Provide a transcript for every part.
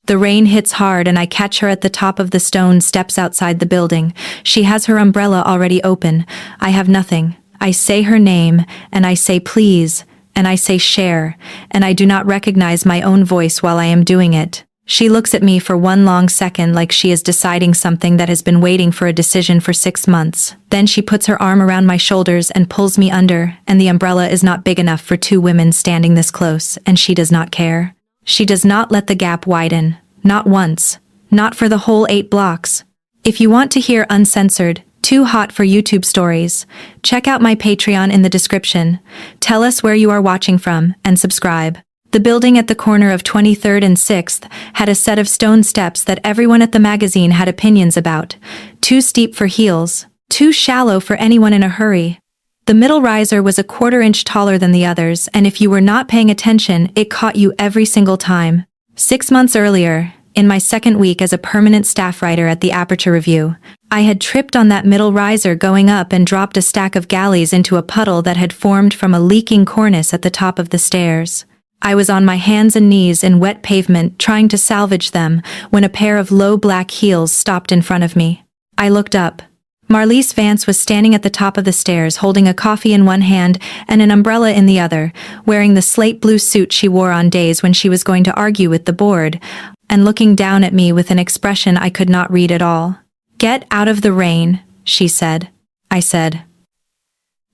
The rain hits hard and I catch her at the top of the stone steps outside the building. She has her umbrella already open. I have nothing. I say her name, and I say please, and I say share, and I do not recognize my own voice while I am doing it. She looks at me for one long second like she is deciding something that has been waiting for a decision for 6 months. Then she puts her arm around my shoulders and pulls me under, and the umbrella is not big enough for 2 women standing this close, and she does not care. She does not let the gap widen. Not once. Not for the whole 8 blocks. If you want to hear uncensored, too hot for YouTube stories, check out my Patreon in the description. Tell us where you are watching from, and subscribe. The building at the corner of 23rd and 6th had a set of stone steps that everyone at the magazine had opinions about. Too steep for heels, too shallow for anyone in a hurry. The middle riser was a 1/4 inch taller than the others, and if you were not paying attention, it caught you every single time. 6 months earlier, in my 2nd week as a permanent staff writer at the Aperture Review, I had tripped on that middle riser going up and dropped a stack of galleys into a puddle that had formed from a leaking cornice at the top of the stairs. I was on my hands and knees in wet pavement trying to salvage them when a pair of low black heels stopped in front of me. I looked up. Marlise Vance was standing at the top of the stairs holding a coffee in one hand and an umbrella in the other, wearing the slate blue suit she wore on days when she was going to argue with the board, and looking down at me with an expression I could not read at all. "Get out of the rain," she said. I said.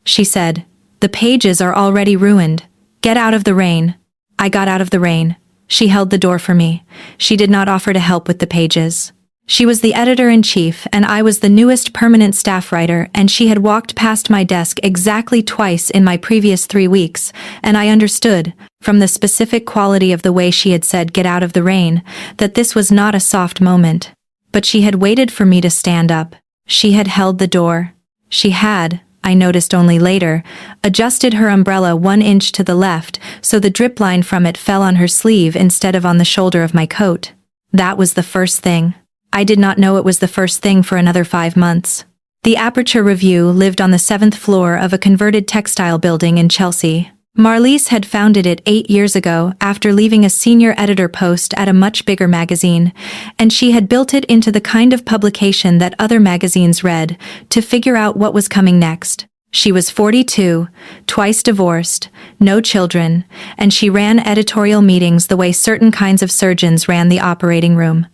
She said, "The pages are already ruined. Get out of the rain." I got out of the rain. She held the door for me. She did not offer to help with the pages. She was the editor-in-chief, and I was the newest permanent staff writer, and she had walked past my desk exactly twice in my previous 3 weeks, and I understood, from the specific quality of the way she had said "get out of the rain," that this was not a soft moment. But she had waited for me to stand up. She had held the door. She had, I noticed only later, adjusted her umbrella 1 inch to the left so the drip line from it fell on her sleeve instead of on the shoulder of my coat. That was the first thing. I did not know it was the first thing for another 5 months. The Aperture Review lived on the 7th floor of a converted textile building in Chelsea. Marlise had founded it 8 years ago after leaving a senior editor post at a much bigger magazine, and she had built it into the kind of publication that other magazines read to figure out what was coming next. She was 42, twice divorced, no children, and she ran editorial meetings the way certain kinds of surgeons ran the operating room.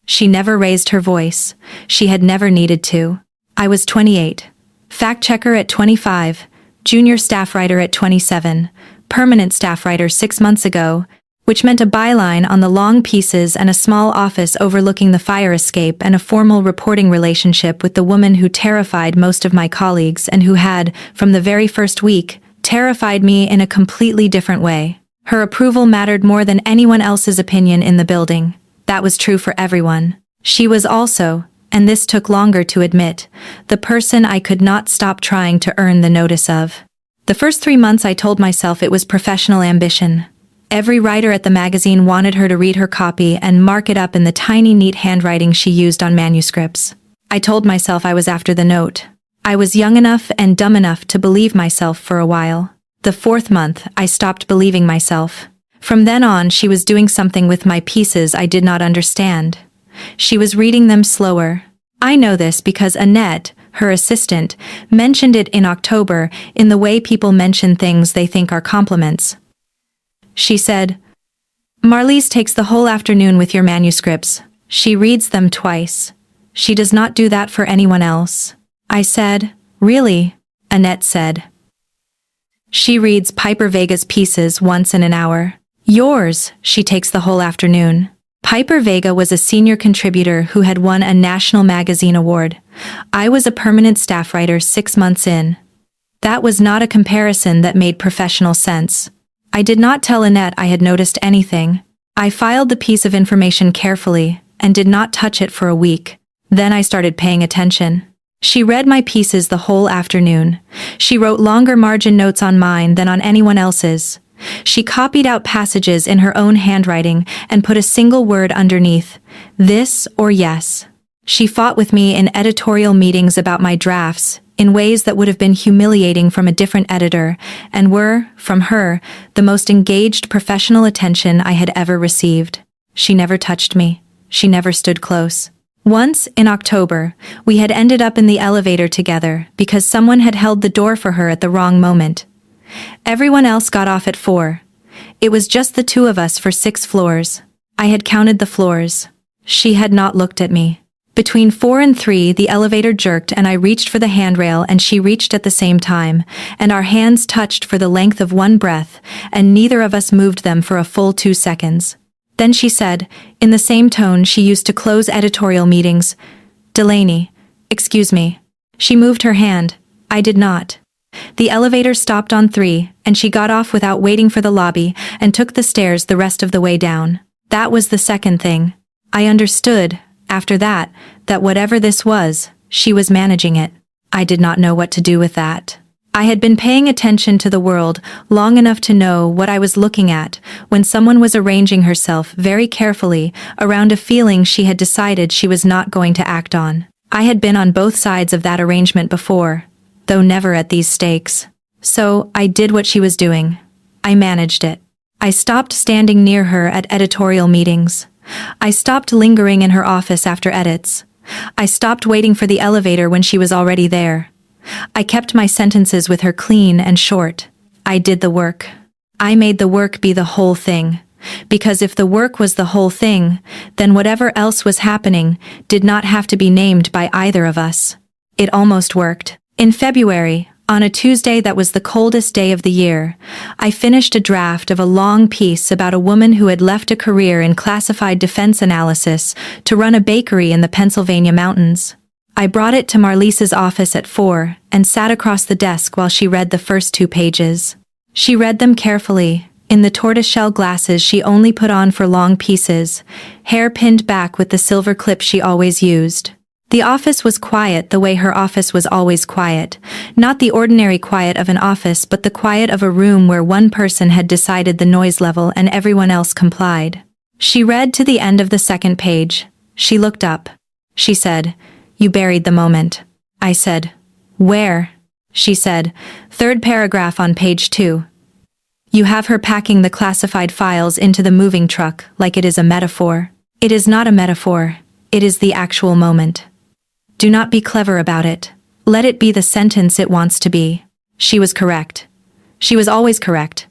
She never raised her voice. She had never needed to. I was 28. Fact-checker at 25. Junior staff writer at 27. Permanent staff writer 6 months ago, which meant a byline on the long pieces and a small office overlooking the fire escape and a formal reporting relationship with the woman who terrified most of my colleagues and who had, from the very first week, terrified me in a completely different way. Her approval mattered more than anyone else's opinion in the building. That was true for everyone. She was also, and this took longer to admit, the person I could not stop trying to earn the notice of. The first 3 months I told myself it was professional ambition. Every writer at the magazine wanted her to read her copy and mark it up in the tiny neat handwriting she used on manuscripts. I told myself I was after the note. I was young enough and dumb enough to believe myself for a while. The 4th month, I stopped believing myself. From then on, she was doing something with my pieces I did not understand. She was reading them slower. I know this because Annette, her assistant, mentioned it in October in the way people mention things they think are compliments. She said, "Marlise takes the whole afternoon with your manuscripts. She reads them twice. She does not do that for anyone else." I said, "Really?" Annette said, "She reads Piper Vega's pieces once in an hour. Yours, she takes the whole afternoon." Piper Vega was a senior contributor who had won a national magazine award. I was a permanent staff writer 6 months in. That was not a comparison that made professional sense. I did not tell Annette I had noticed anything. I filed the piece of information carefully and did not touch it for a week. Then I started paying attention. She read my pieces the whole afternoon. She wrote longer margin notes on mine than on anyone else's. She copied out passages in her own handwriting and put a single word underneath, "this" or "yes." She fought with me in editorial meetings about my drafts, in ways that would have been humiliating from a different editor, and were, from her, the most engaged professional attention I had ever received. She never touched me. She never stood close. Once, in October, we had ended up in the elevator together because someone had held the door for her at the wrong moment. Everyone else got off at 4. It was just the two of us for 6 floors. I had counted the floors. She had not looked at me. Between 4 and 3, the elevator jerked and I reached for the handrail and she reached at the same time, and our hands touched for the length of one breath, and neither of us moved them for a full 2 seconds. Then she said, in the same tone she used to close editorial meetings, "Delaney, excuse me." She moved her hand. I did not. The elevator stopped on 3, and she got off without waiting for the lobby and took the stairs the rest of the way down. That was the second thing. I understood, after that whatever this was, she was managing it. I did not know what to do with that. I had been paying attention to the world long enough to know what I was looking at when someone was arranging herself very carefully around a feeling she had decided she was not going to act on. I had been on both sides of that arrangement before, though never at these stakes. So I did what she was doing. I managed it. I stopped standing near her at editorial meetings. I stopped lingering in her office after edits. I stopped waiting for the elevator when she was already there. I kept my sentences with her clean and short. I did the work. I made the work be the whole thing. Because if the work was the whole thing, then whatever else was happening did not have to be named by either of us. It almost worked. In February, on a Tuesday that was the coldest day of the year, I finished a draft of a long piece about a woman who had left a career in classified defense analysis to run a bakery in the Pennsylvania mountains. I brought it to Marlise's office at 4 and sat across the desk while she read the first 2 pages. She read them carefully, in the tortoiseshell glasses she only put on for long pieces, hair pinned back with the silver clip she always used. The office was quiet the way her office was always quiet, not the ordinary quiet of an office but the quiet of a room where one person had decided the noise level and everyone else complied. She read to the end of the second page. She looked up. She said, "You buried the moment." I said, "Where?" She said, "Third paragraph on page 2. You have her packing the classified files into the moving truck like it is a metaphor. It is not a metaphor. It is the actual moment. Do not be clever about it. Let it be the sentence it wants to be." She was correct. She was always correct.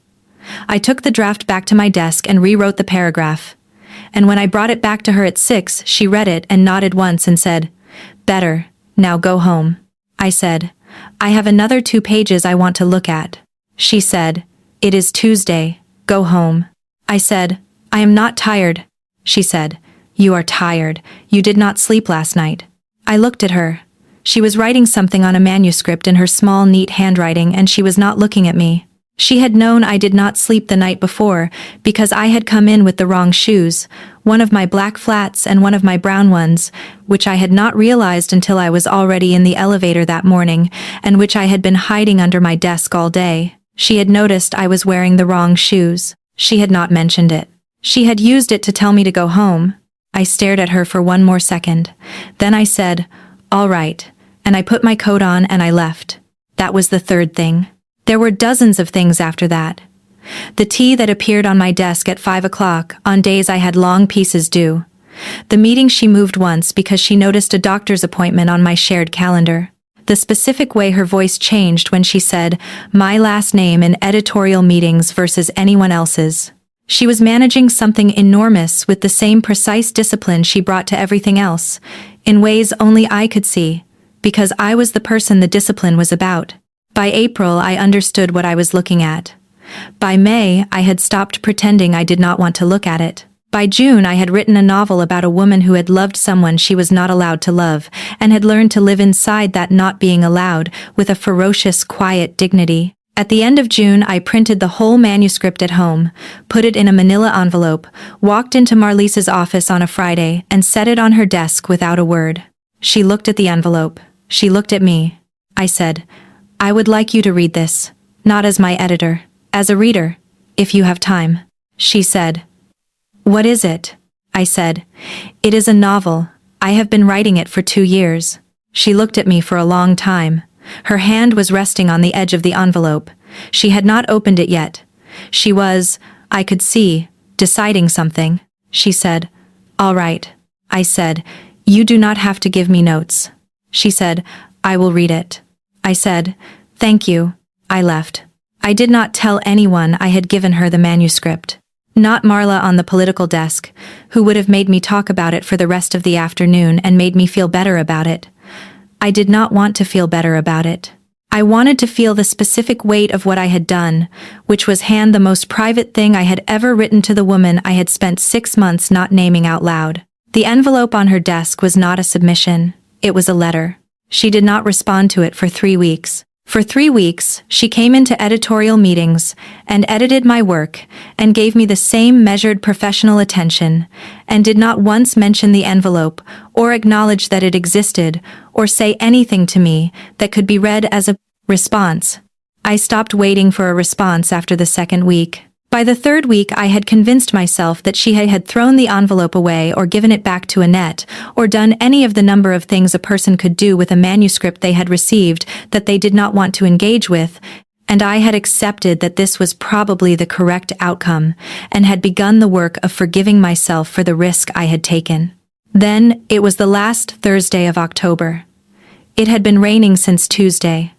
I took the draft back to my desk and rewrote the paragraph. And when I brought it back to her at 6, she read it and nodded once and said, "Better, now go home." I said, "I have another 2 pages I want to look at." She said, "It is Tuesday, go home." I said, "I am not tired." She said, "You are tired, you did not sleep last night." I looked at her. She was writing something on a manuscript in her small, neat handwriting and she was not looking at me. She had known I did not sleep the night before because I had come in with the wrong shoes, one of my black flats and one of my brown ones, which I had not realized until I was already in the elevator that morning, and which I had been hiding under my desk all day. She had noticed I was wearing the wrong shoes. She had not mentioned it. She had used it to tell me to go home. I stared at her for one more second. Then I said, "All right," and I put my coat on and I left. That was the third thing. There were dozens of things after that. The tea that appeared on my desk at 5 o'clock on days I had long pieces due. The meeting she moved once because she noticed a doctor's appointment on my shared calendar. The specific way her voice changed when she said, "My last name in editorial meetings versus anyone else's." She was managing something enormous with the same precise discipline she brought to everything else, in ways only I could see, because I was the person the discipline was about. By April, I understood what I was looking at. By May, I had stopped pretending I did not want to look at it. By June, I had written a novel about a woman who had loved someone she was not allowed to love, and had learned to live inside that not being allowed with a ferocious, quiet dignity. At the end of June, I printed the whole manuscript at home, put it in a manila envelope, walked into Marlise's office on a Friday, and set it on her desk without a word. She looked at the envelope. She looked at me. I said, "I would like you to read this, not as my editor, as a reader, if you have time." She said, "What is it?" I said, "It is a novel. I have been writing it for 2 years." She looked at me for a long time. Her hand was resting on the edge of the envelope. She had not opened it yet. She was, I could see, deciding something. She said, "All right." I said, "You do not have to give me notes." She said, "I will read it." I said, "Thank you." I left. I did not tell anyone I had given her the manuscript. Not Marla on the political desk, who would have made me talk about it for the rest of the afternoon and made me feel better about it. I did not want to feel better about it. I wanted to feel the specific weight of what I had done, which was hand the most private thing I had ever written to the woman I had spent 6 months not naming out loud. The envelope on her desk was not a submission, it was a letter. She did not respond to it for 3 weeks. For 3 weeks, she came into editorial meetings and edited my work and gave me the same measured professional attention and did not once mention the envelope or acknowledge that it existed or say anything to me that could be read as a response. I stopped waiting for a response after the 2nd week. By the 3rd week, I had convinced myself that she had thrown the envelope away or given it back to Annette, or done any of the number of things a person could do with a manuscript they had received that they did not want to engage with, and I had accepted that this was probably the correct outcome, and had begun the work of forgiving myself for the risk I had taken. Then, it was the last Thursday of October. It had been raining since Tuesday.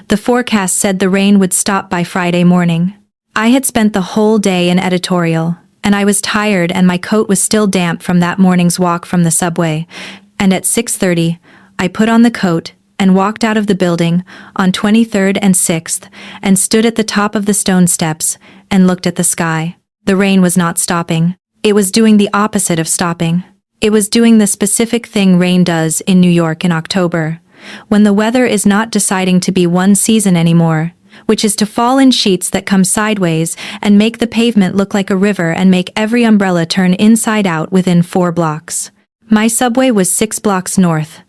The forecast said the rain would stop by Friday morning. I had spent the whole day in editorial, and I was tired and my coat was still damp from that morning's walk from the subway, and at 6:30, I put on the coat and walked out of the building on 23rd and 6th and stood at the top of the stone steps and looked at the sky. The rain was not stopping. It was doing the opposite of stopping. It was doing the specific thing rain does in New York in October, when the weather is not deciding to be one season anymore, which is to fall in sheets that come sideways and make the pavement look like a river and make every umbrella turn inside out within 4 blocks. My subway was 6 blocks north.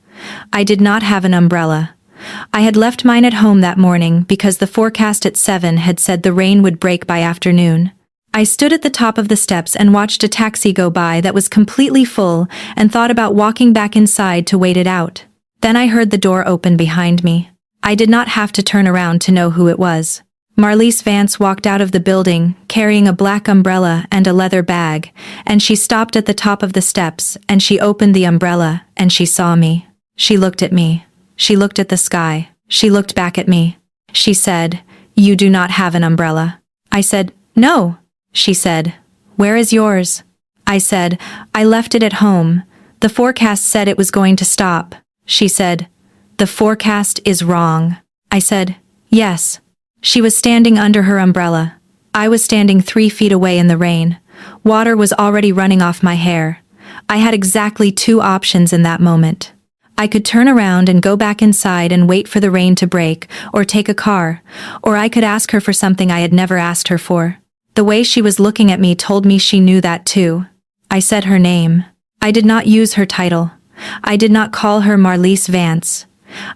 I did not have an umbrella. I had left mine at home that morning because the forecast at 7 had said the rain would break by afternoon. I stood at the top of the steps and watched a taxi go by that was completely full and thought about walking back inside to wait it out. Then I heard the door open behind me. I did not have to turn around to know who it was. Marlise Vance walked out of the building, carrying a black umbrella and a leather bag, and she stopped at the top of the steps, and she opened the umbrella, and she saw me. She looked at me. She looked at the sky. She looked back at me. She said, "You do not have an umbrella." I said, "No." She said, "Where is yours?" I said, "I left it at home. The forecast said it was going to stop." She said, "The forecast is wrong." I said, "Yes." She was standing under her umbrella. I was standing 3 feet away in the rain. Water was already running off my hair. I had exactly 2 options in that moment. I could turn around and go back inside and wait for the rain to break, or take a car, or I could ask her for something I had never asked her for. The way she was looking at me told me she knew that too. I said her name. I did not use her title. I did not call her Marlise Vance.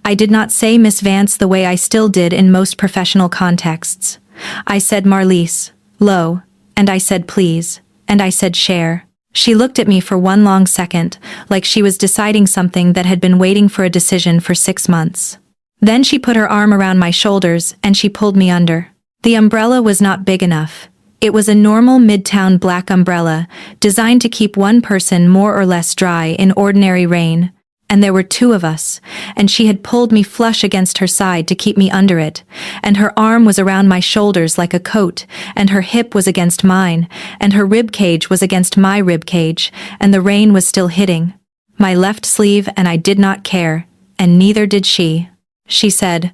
I did not say Miss Vance the way I still did in most professional contexts. I said Marlise, low, and I said please, and I said share. She looked at me for one long second, like she was deciding something that had been waiting for a decision for 6 months. Then she put her arm around my shoulders and she pulled me under. The umbrella was not big enough. It was a normal midtown black umbrella, designed to keep one person more or less dry in ordinary rain. And there were 2 of us, and she had pulled me flush against her side to keep me under it, and her arm was around my shoulders like a coat, and her hip was against mine, and her rib cage was against my rib cage, and the rain was still hitting my left sleeve, and I did not care, and neither did she. She said,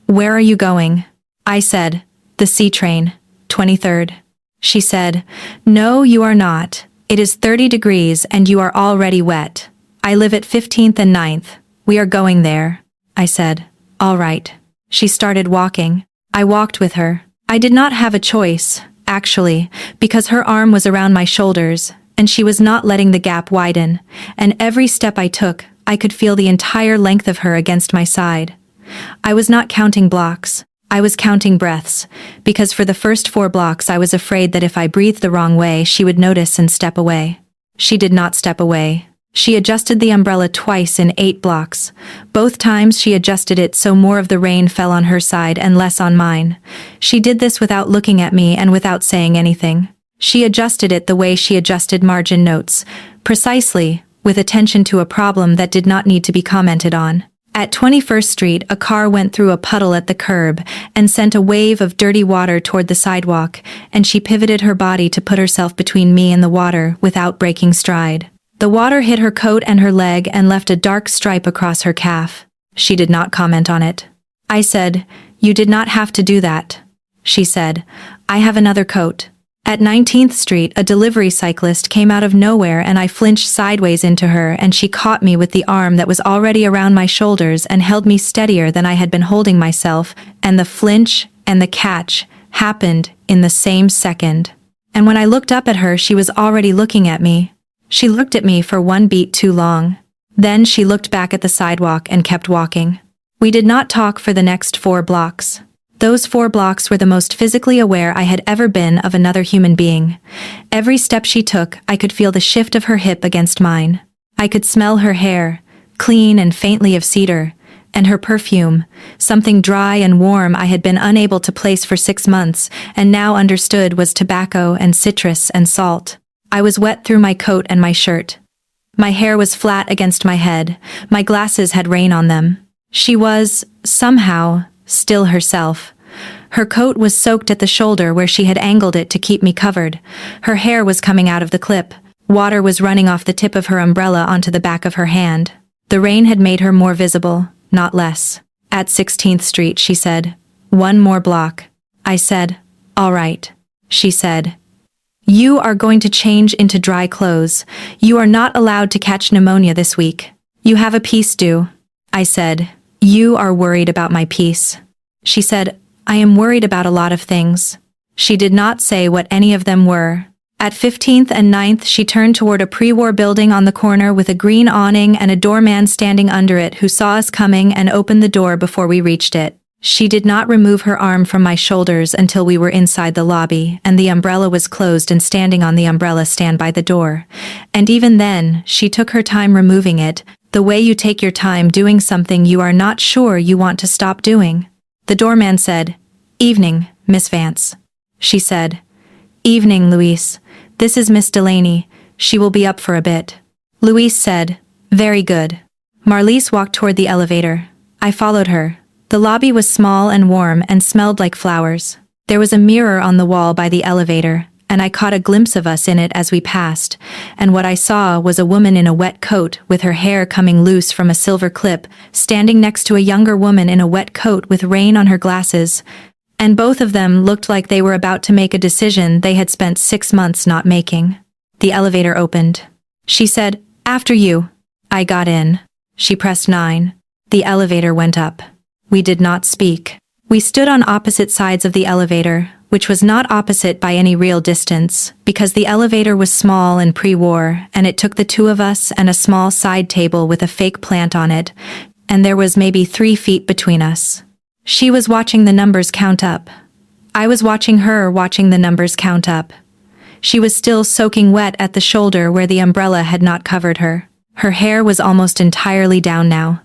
"Where are you going?" I said, "The C train, 23rd. She said, "No, you are not. It is 30 degrees and you are already wet. I live at 15th and 9th. We are going there." I said, "All right." She started walking. I walked with her. I did not have a choice, actually, because her arm was around my shoulders, and she was not letting the gap widen, and every step I took, I could feel the entire length of her against my side. I was not counting blocks. I was counting breaths, because for the first 4 blocks I was afraid that if I breathed the wrong way she would notice and step away. She did not step away. She adjusted the umbrella twice in 8 blocks. Both times she adjusted it so more of the rain fell on her side and less on mine. She did this without looking at me and without saying anything. She adjusted it the way she adjusted margin notes, precisely, with attention to a problem that did not need to be commented on. At 21st Street, a car went through a puddle at the curb and sent a wave of dirty water toward the sidewalk, and she pivoted her body to put herself between me and the water without breaking stride. The water hit her coat and her leg and left a dark stripe across her calf. She did not comment on it. I said, "You did not have to do that." She said, "I have another coat." At 19th Street, a delivery cyclist came out of nowhere and I flinched sideways into her and she caught me with the arm that was already around my shoulders and held me steadier than I had been holding myself, and the flinch and the catch happened in the same second. And when I looked up at her, she was already looking at me. She looked at me for one beat too long. Then she looked back at the sidewalk and kept walking. We did not talk for the next 4 blocks. Those 4 blocks were the most physically aware I had ever been of another human being. Every step she took, I could feel the shift of her hip against mine. I could smell her hair, clean and faintly of cedar, and her perfume, something dry and warm I had been unable to place for 6 months, and now understood was tobacco and citrus and salt. I was wet through my coat and my shirt. My hair was flat against my head, my glasses had rain on them. She was, somehow, still herself. Her coat was soaked at the shoulder where she had angled it to keep me covered. Her hair was coming out of the clip. Water was running off the tip of her umbrella onto the back of her hand. The rain had made her more visible, not less. At 16th Street, she said, "1 more block." I said, "All right." She said, "You are going to change into dry clothes. You are not allowed to catch pneumonia this week. You have a piece due." I said, "You are worried about my piece." She said, "I am worried about a lot of things." She did not say what any of them were. At 15th and 9th, she turned toward a pre-war building on the corner with a green awning and a doorman standing under it who saw us coming and opened the door before we reached it. She did not remove her arm from my shoulders until we were inside the lobby and the umbrella was closed and standing on the umbrella stand by the door. And even then, she took her time removing it, the way you take your time doing something you are not sure you want to stop doing. The doorman said, "Evening, Miss Vance." She said, "Evening, Louise. This is Miss Delaney. She will be up for a bit." Louise said, "Very good." Marlise walked toward the elevator. I followed her. The lobby was small and warm and smelled like flowers. There was a mirror on the wall by the elevator, and I caught a glimpse of us in it as we passed, and what I saw was a woman in a wet coat with her hair coming loose from a silver clip, standing next to a younger woman in a wet coat with rain on her glasses, and both of them looked like they were about to make a decision they had spent 6 months not making. The elevator opened. She said, "After you." I got in. She pressed 9. The elevator went up. We did not speak. We stood on opposite sides of the elevator, which was not opposite by any real distance, because the elevator was small and pre-war, and it took the 2 of us and a small side table with a fake plant on it, and there was maybe 3 feet between us. She was watching the numbers count up. I was watching her watching the numbers count up. She was still soaking wet at the shoulder where the umbrella had not covered her. Her hair was almost entirely down now.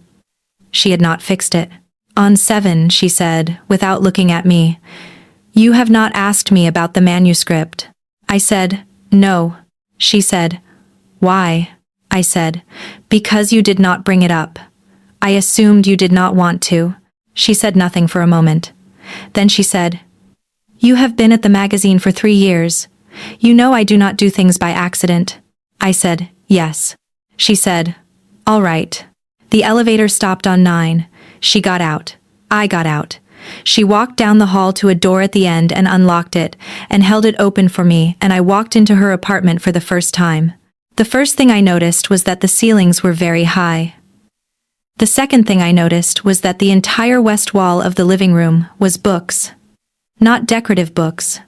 She had not fixed it. "On 7, she said, without looking at me, "You have not asked me about the manuscript." I said, "No." She said, "Why?" I said, "Because you did not bring it up. I assumed you did not want to." She said nothing for a moment. Then she said, "You have been at the magazine for 3 years. You know I do not do things by accident." I said, "Yes." She said, "All right." The elevator stopped on 9. She got out. I got out. She walked down the hall to a door at the end and unlocked it, and held it open for me, and I walked into her apartment for the first time. The first thing I noticed was that the ceilings were very high. The second thing I noticed was that the entire west wall of the living room was books. Not decorative books.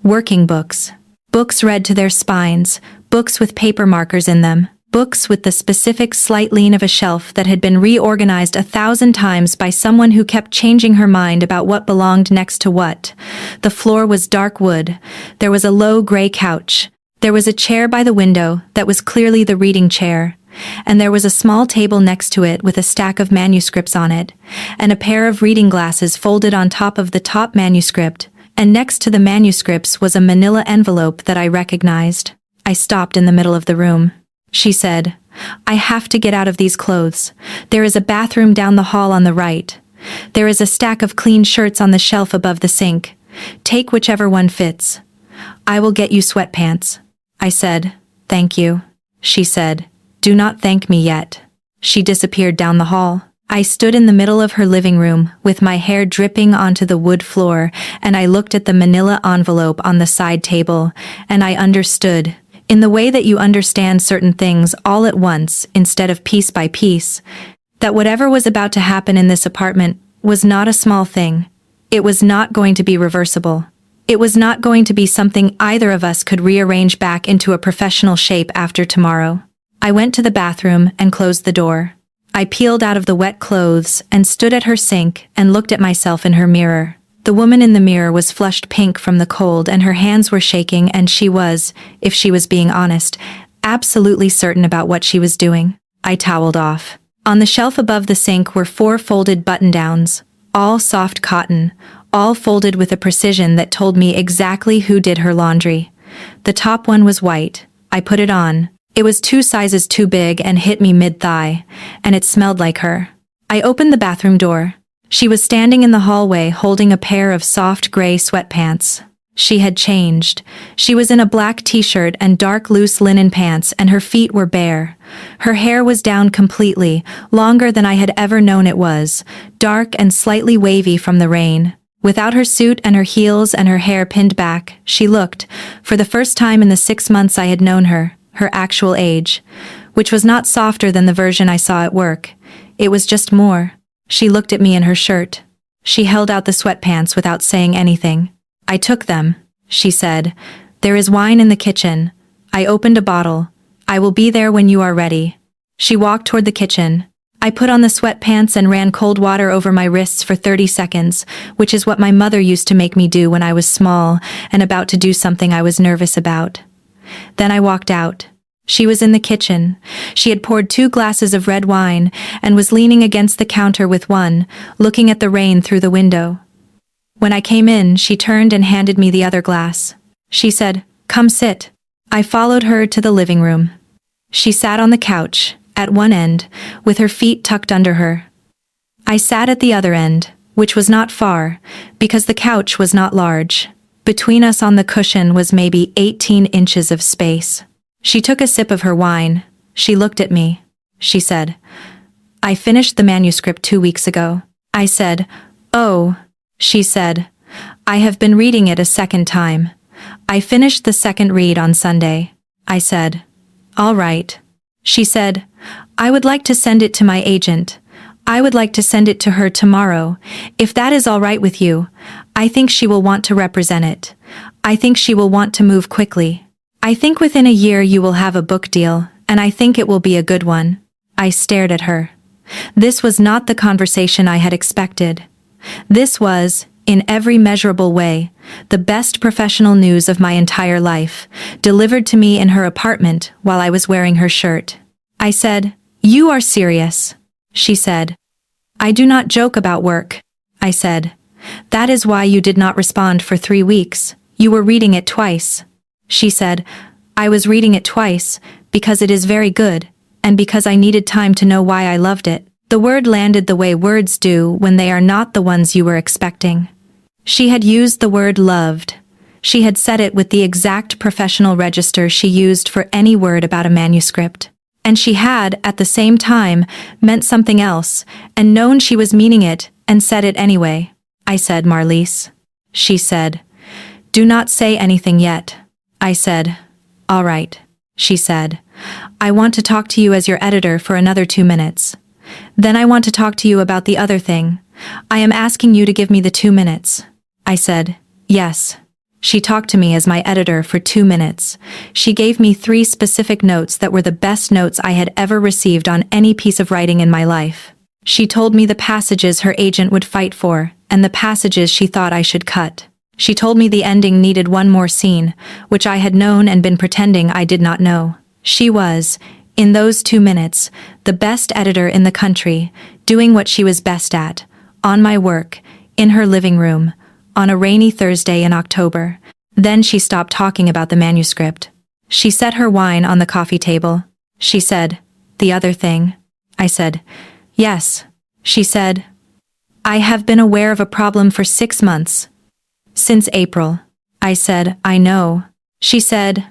Working books. Books read to their spines, books with paper markers in them. Books with the specific slight lean of a shelf that had been reorganized 1,000 times by someone who kept changing her mind about what belonged next to what. The floor was dark wood. There was a low gray couch. There was a chair by the window that was clearly the reading chair. And there was a small table next to it with a stack of manuscripts on it, and a pair of reading glasses folded on top of the top manuscript, and next to the manuscripts was a manila envelope that I recognized. I stopped in the middle of the room. She said, "I have to get out of these clothes. There is a bathroom down the hall on the right. There is a stack of clean shirts on the shelf above the sink. Take whichever one fits. I will get you sweatpants." I said, "Thank you." She said, "Do not thank me yet." She disappeared down the hall. I stood in the middle of her living room, with my hair dripping onto the wood floor, and I looked at the manila envelope on the side table, and I understood, in the way that you understand certain things all at once instead of piece by piece, that whatever was about to happen in this apartment was not a small thing. It was not going to be reversible. It was not going to be something either of us could rearrange back into a professional shape after tomorrow. I went to the bathroom and closed the door. I peeled out of the wet clothes and stood at her sink and looked at myself in her mirror. The woman in the mirror was flushed pink from the cold and her hands were shaking, and she was, if she was being honest, absolutely certain about what she was doing. I toweled off. On the shelf above the sink were 4 folded button-downs, all soft cotton, all folded with a precision that told me exactly who did her laundry. The top one was white. I put it on. It was 2 sizes too big and hit me mid-thigh, and it smelled like her. I opened the bathroom door. She was standing in the hallway holding a pair of soft gray sweatpants. She had changed. She was in a black t-shirt and dark loose linen pants, and her feet were bare. Her hair was down completely, longer than I had ever known it was, dark and slightly wavy from the rain. Without her suit and her heels and her hair pinned back, she looked, for the first time in the 6 months I had known her actual age, which was not softer than the version I saw at work. It was just more. She looked at me in her shirt. She held out the sweatpants without saying anything. "I took them," she said. "There is wine in the kitchen. I opened a bottle. I will be there when you are ready." She walked toward the kitchen. I put on the sweatpants and ran cold water over my wrists for 30 seconds, which is what my mother used to make me do when I was small and about to do something I was nervous about. Then I walked out. She was in the kitchen. She had poured 2 glasses of red wine and was leaning against the counter with one, looking at the rain through the window. When I came in, she turned and handed me the other glass. She said, "Come sit." I followed her to the living room. She sat on the couch, at one end, with her feet tucked under her. I sat at the other end, which was not far, because the couch was not large. Between us on the cushion was maybe 18 inches of space. She took a sip of her wine. She looked at me. She said, "I finished the manuscript 2 weeks ago." I said, "Oh." She said, "I have been reading it a second time. I finished the second read on Sunday." I said, "All right." She said, "I would like to send it to my agent. I would like to send it to her tomorrow. If that is all right with you, I think she will want to represent it. I think she will want to move quickly. I think within a year you will have a book deal, and I think it will be a good one." I stared at her. This was not the conversation I had expected. This was, in every measurable way, the best professional news of my entire life, delivered to me in her apartment while I was wearing her shirt. I said, "You are serious." She said, "I do not joke about work." I said, "That is why you did not respond for 3 weeks. You were reading it twice." She said, "I was reading it twice, because it is very good, and because I needed time to know why I loved it." The word landed the way words do when they are not the ones you were expecting. She had used the word loved. She had said it with the exact professional register she used for any word about a manuscript. And she had, at the same time, meant something else, and known she was meaning it, and said it anyway. I said, "Marlise." She said, "Do not say anything yet." I said, "All right." She said, "I want to talk to you as your editor for another 2 minutes. Then I want to talk to you about the other thing. I am asking you to give me the 2 minutes." I said, "Yes." She talked to me as my editor for 2 minutes. She gave me 3 specific notes that were the best notes I had ever received on any piece of writing in my life. She told me the passages her agent would fight for, and the passages she thought I should cut. She told me the ending needed 1 more scene, which I had known and been pretending I did not know. She was, in those 2 minutes, the best editor in the country, doing what she was best at, on my work, in her living room, on a rainy Thursday in October. Then she stopped talking about the manuscript. She set her wine on the coffee table. She said, "The other thing?" I said, "Yes." She said, "I have been aware of a problem for 6 months. Since April." I said, "I know." She said,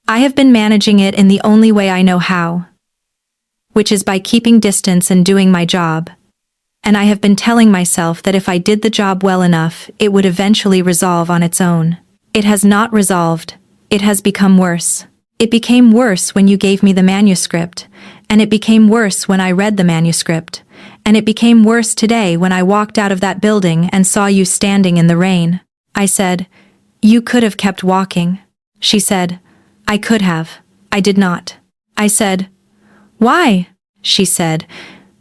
"I have been managing it in the only way I know how, which is by keeping distance and doing my job. And I have been telling myself that if I did the job well enough, it would eventually resolve on its own. It has not resolved. It has become worse. It became worse when you gave me the manuscript, and it became worse when I read the manuscript, and it became worse today when I walked out of that building and saw you standing in the rain." I said, "You could have kept walking." She said, "I could have. I did not." I said, "Why?" She said,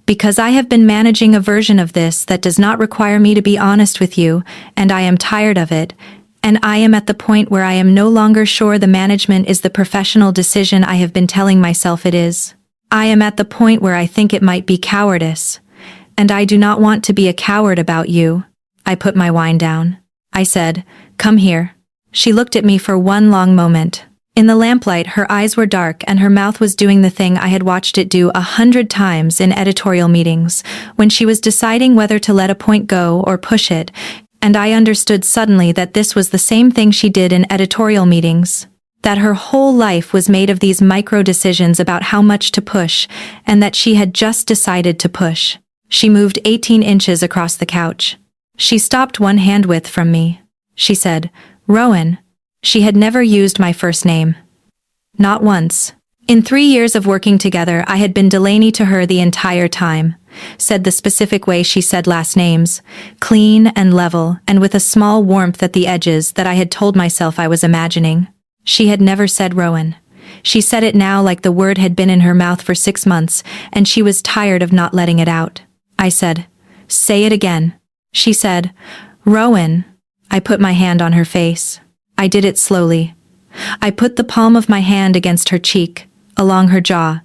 "Because I have been managing a version of this that does not require me to be honest with you, and I am tired of it, and I am at the point where I am no longer sure the management is the professional decision I have been telling myself it is. I am at the point where I think it might be cowardice, and I do not want to be a coward about you." I put my wine down. I said, "Come here." She looked at me for one long moment. In the lamplight, her eyes were dark and her mouth was doing the thing I had watched it do 100 times in editorial meetings, when she was deciding whether to let a point go or push it, and I understood suddenly that this was the same thing she did in editorial meetings, that her whole life was made of these micro-decisions about how much to push, and that she had just decided to push. She moved 18 inches across the couch. She stopped one hand width from me. She said, "Rowan." She had never used my first name. Not once. In 3 years of working together, I had been Delaney to her the entire time, said the specific way she said last names, clean and level and with a small warmth at the edges that I had told myself I was imagining. She had never said Rowan. She said it now like the word had been in her mouth for 6 months, and she was tired of not letting it out. I said, "Say it again." She said, "Rowan." I put my hand on her face. I did it slowly. I put the palm of my hand against her cheek, along her jaw,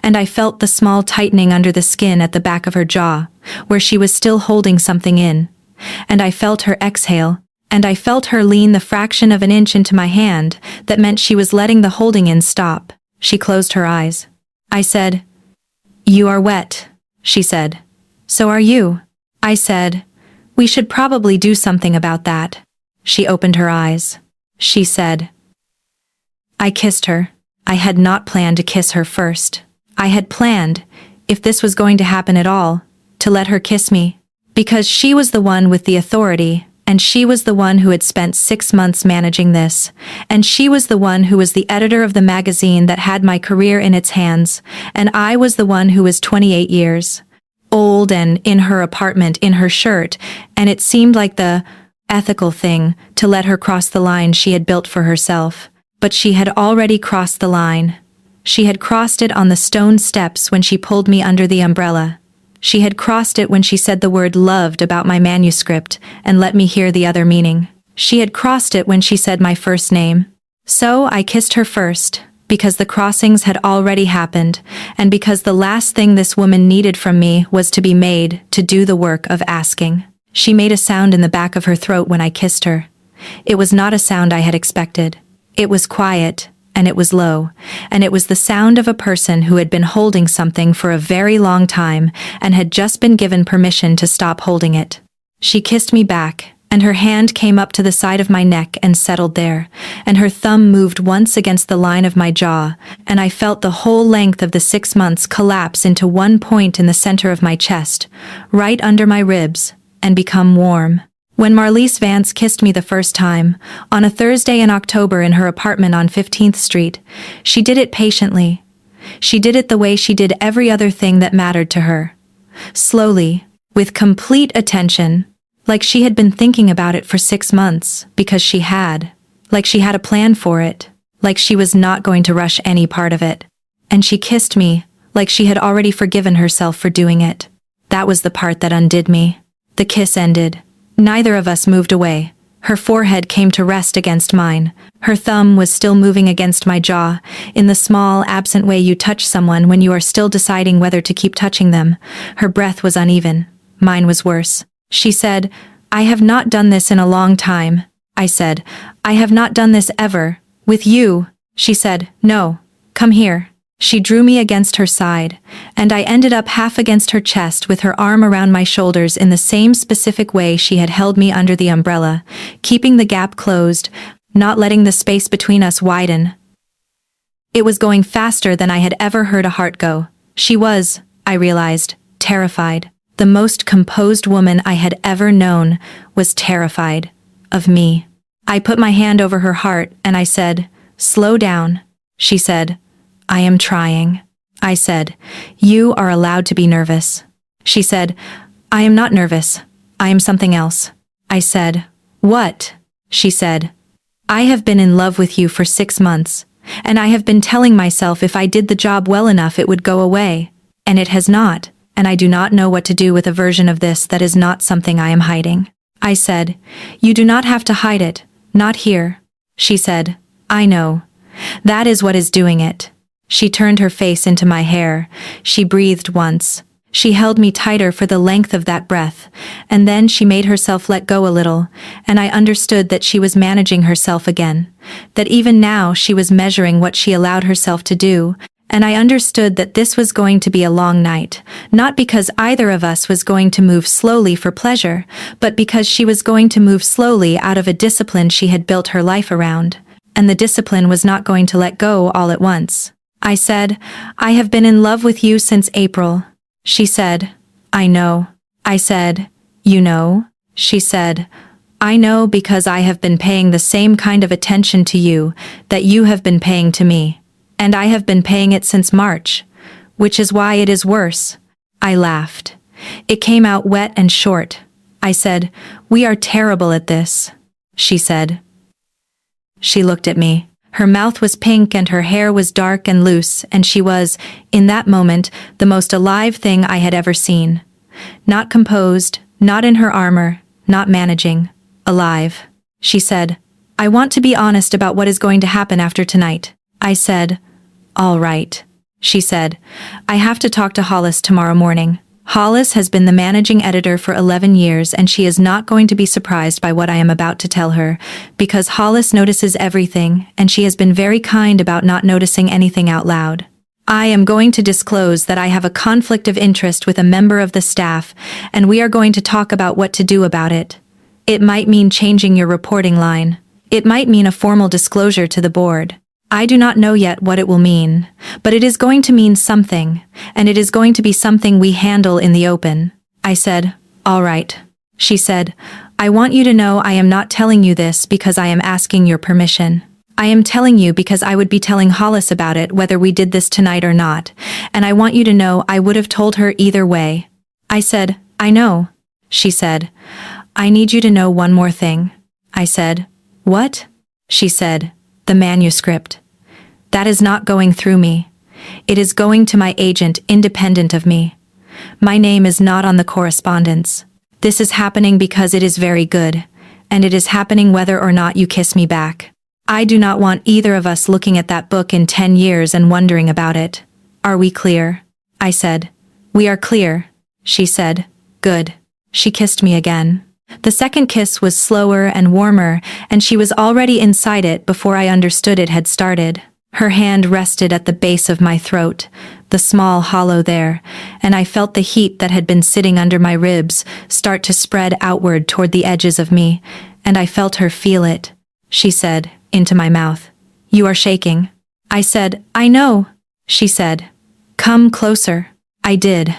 and I felt the small tightening under the skin at the back of her jaw, where she was still holding something in. And I felt her exhale, and I felt her lean the fraction of an inch into my hand that meant she was letting the holding in stop. She closed her eyes. I said, "You are wet," she said. "So are you." I said, "We should probably do something about that." She opened her eyes. She said, I kissed her. I had not planned to kiss her first. I had planned, if this was going to happen at all, to let her kiss me, because she was the one with the authority, and she was the one who had spent 6 months managing this, and she was the one who was the editor of the magazine that had my career in its hands, and I was the one who was 28 years old and in her apartment in her shirt, and it seemed like the ethical thing to let her cross the line she had built for herself. But she had already crossed the line. She had crossed it on the stone steps when she pulled me under the umbrella. She had crossed it when she said the word loved about my manuscript and let me hear the other meaning. She had crossed it when she said my first name. So I kissed her first, because the crossings had already happened, and because the last thing this woman needed from me was to be made to do the work of asking. She made a sound in the back of her throat when I kissed her. It was not a sound I had expected. It was quiet, and it was low, and it was the sound of a person who had been holding something for a very long time and had just been given permission to stop holding it. She kissed me back, and her hand came up to the side of my neck and settled there, and her thumb moved once against the line of my jaw, and I felt the whole length of the 6 months collapse into one point in the center of my chest, right under my ribs, and become warm. When Marlise Vance kissed me the first time, on a Thursday in October in her apartment on 15th Street, she did it patiently. She did it the way she did every other thing that mattered to her. Slowly, with complete attention, like she had been thinking about it for 6 months, because she had. Like she had a plan for it, like she was not going to rush any part of it. And she kissed me, like she had already forgiven herself for doing it. That was the part that undid me. The kiss ended. Neither of us moved away. Her forehead came to rest against mine. Her thumb was still moving against my jaw, in the small, absent way you touch someone when you are still deciding whether to keep touching them. Her breath was uneven. Mine was worse. She said, I have not done this in a long time, I said. I have not done this ever. With you. She said, no. Come here. She drew me against her side, and I ended up half against her chest with her arm around my shoulders in the same specific way she had held me under the umbrella, keeping the gap closed, not letting the space between us widen. It was going faster than I had ever heard a heart go. She was, I realized, terrified. The most composed woman I had ever known was terrified of me. I put my hand over her heart and I said, slow down. She said, I am trying. I said, you are allowed to be nervous. She said, I am not nervous. I am something else. I said, what? She said, I have been in love with you for 6 months, and I have been telling myself if I did the job well enough it would go away, and it has not, and I do not know what to do with a version of this that is not something I am hiding. I said, you do not have to hide it, not here. She said, I know. That is what is doing it. She turned her face into my hair. She breathed once. She held me tighter for the length of that breath, and then she made herself let go a little, and I understood that she was managing herself again, that even now she was measuring what she allowed herself to do, and I understood that this was going to be a long night, not because either of us was going to move slowly for pleasure, but because she was going to move slowly out of a discipline she had built her life around, and the discipline was not going to let go all at once. I said, I have been in love with you since April. She said, I know. I said, you know? She said, I know because I have been paying the same kind of attention to you that you have been paying to me. And I have been paying it since March, which is why it is worse. I laughed. It came out wet and short. I said, we are terrible at this. She said. She looked at me. Her mouth was pink and her hair was dark and loose, and she was, in that moment, the most alive thing I had ever seen. Not composed, not in her armor, not managing. Alive. She said, I want to be honest about what is going to happen after tonight. I said, all right. She said, I have to talk to Hollis tomorrow morning. Hollis has been the managing editor for 11 years and she is not going to be surprised by what I am about to tell her, because Hollis notices everything and she has been very kind about not noticing anything out loud. I am going to disclose that I have a conflict of interest with a member of the staff, and we are going to talk about what to do about it. It might mean changing your reporting line. It might mean a formal disclosure to the board. I do not know yet what it will mean, but it is going to mean something, and it is going to be something we handle in the open. I said, all right. She said, I want you to know I am not telling you this because I am asking your permission. I am telling you because I would be telling Hollis about it whether we did this tonight or not, and I want you to know I would have told her either way. I said, I know. She said, I need you to know one more thing. I said, what? She said, the manuscript. That is not going through me. It is going to my agent independent of me. My name is not on the correspondence. This is happening because it is very good, and it is happening whether or not you kiss me back. I do not want either of us looking at that book in 10 years and wondering about it. Are we clear? I said, we are clear. She said, good. She kissed me again. The second kiss was slower and warmer, and she was already inside it before I understood it had started. Her hand rested at the base of my throat, the small hollow there, and I felt the heat that had been sitting under my ribs start to spread outward toward the edges of me, and I felt her feel it. She said, into my mouth, you are shaking. I said, I know. She said, come closer. I did.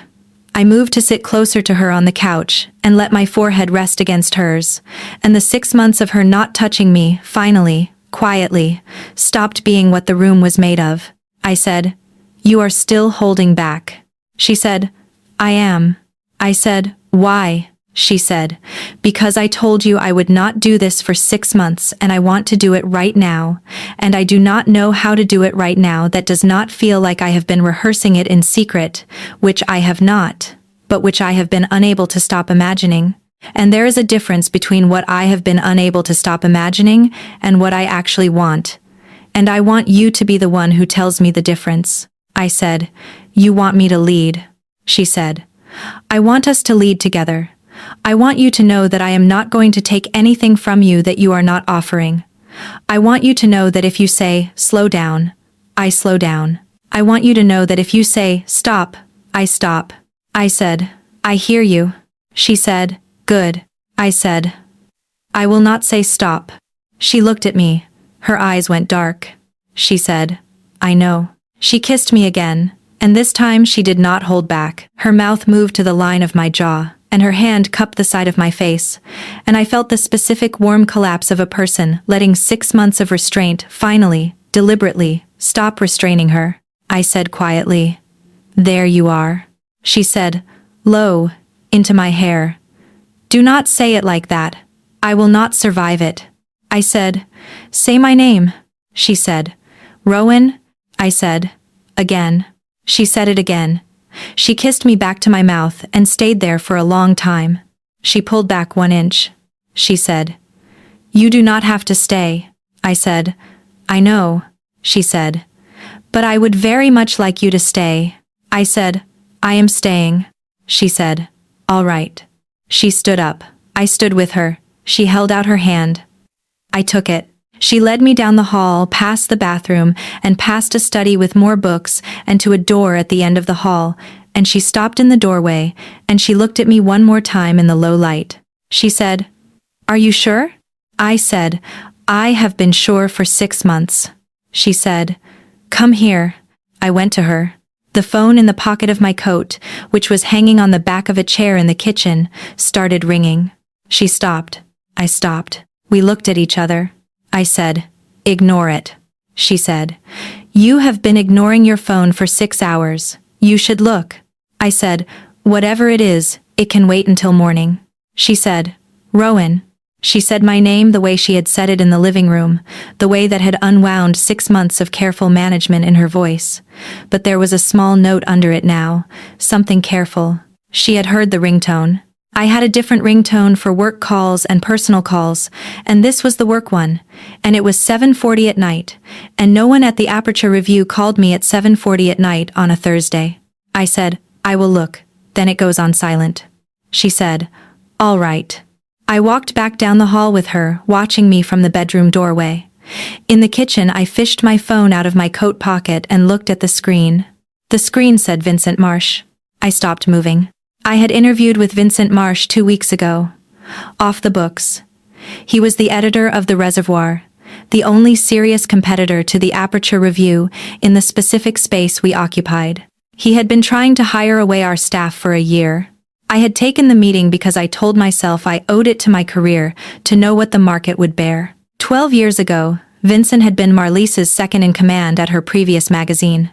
I moved to sit closer to her on the couch and let my forehead rest against hers, and the 6 months of her not touching me, finally, quietly, stopped being what the room was made of. I said, you are still holding back. She said, I am. I said, why? She said, because I told you I would not do this for 6 months and I want to do it right now, and I do not know how to do it right now that does not feel like I have been rehearsing it in secret, which I have not, but which I have been unable to stop imagining. And there is a difference between what I have been unable to stop imagining and what I actually want. And I want you to be the one who tells me the difference. I said, you want me to lead. She said, I want us to lead together. I want you to know that I am not going to take anything from you that you are not offering. I want you to know that if you say, slow down, I slow down. I want you to know that if you say, stop, I stop. I said, I hear you. She said, good. I said, I will not say stop. She looked at me. Her eyes went dark. She said, I know. She kissed me again, and this time she did not hold back. Her mouth moved to the line of my jaw, and her hand cupped the side of my face, and I felt the specific warm collapse of a person letting 6 months of restraint finally, deliberately, stop restraining her. I said quietly, there you are. She said, low, into my hair. Do not say it like that. I will not survive it. I said, say my name. She said, Rowan. I said, again. She said it again. She kissed me back to my mouth and stayed there for a long time. She pulled back 1 inch. She said, you do not have to stay. I said, I know. She said, but I would very much like you to stay. I said, I am staying. She said, all right. She stood up. I stood with her. She held out her hand. I took it. She led me down the hall, past the bathroom, and past a study with more books, and to a door at the end of the hall, and she stopped in the doorway, and she looked at me one more time in the low light. She said, are you sure? I said, I have been sure for 6 months. She said, come here. I went to her. The phone in the pocket of my coat, which was hanging on the back of a chair in the kitchen, started ringing. She stopped. I stopped. We looked at each other. I said, ignore it. She said, you have been ignoring your phone for 6 hours. You should look. I said, whatever it is, it can wait until morning. She said, Rowan. She said my name the way she had said it in the living room, the way that had unwound 6 months of careful management in her voice. But there was a small note under it now, something careful. She had heard the ringtone. I had a different ringtone for work calls and personal calls, and this was the work one, and it was 7:40 at night, and no one at the Aperture Review called me at 7:40 at night on a Thursday. I said, I will look. Then it goes on silent. She said, all right. I walked back down the hall with her, watching me from the bedroom doorway. In the kitchen, I fished my phone out of my coat pocket and looked at the screen. The screen said Vincent Marsh. I stopped moving. I had interviewed with Vincent Marsh 2 weeks ago. Off the books. He was the editor of The Reservoir, the only serious competitor to the Aperture Review in the specific space we occupied. He had been trying to hire away our staff for a year. I had taken the meeting because I told myself I owed it to my career to know what the market would bear. 12 years ago, Vincent had been Marlise's second-in-command at her previous magazine.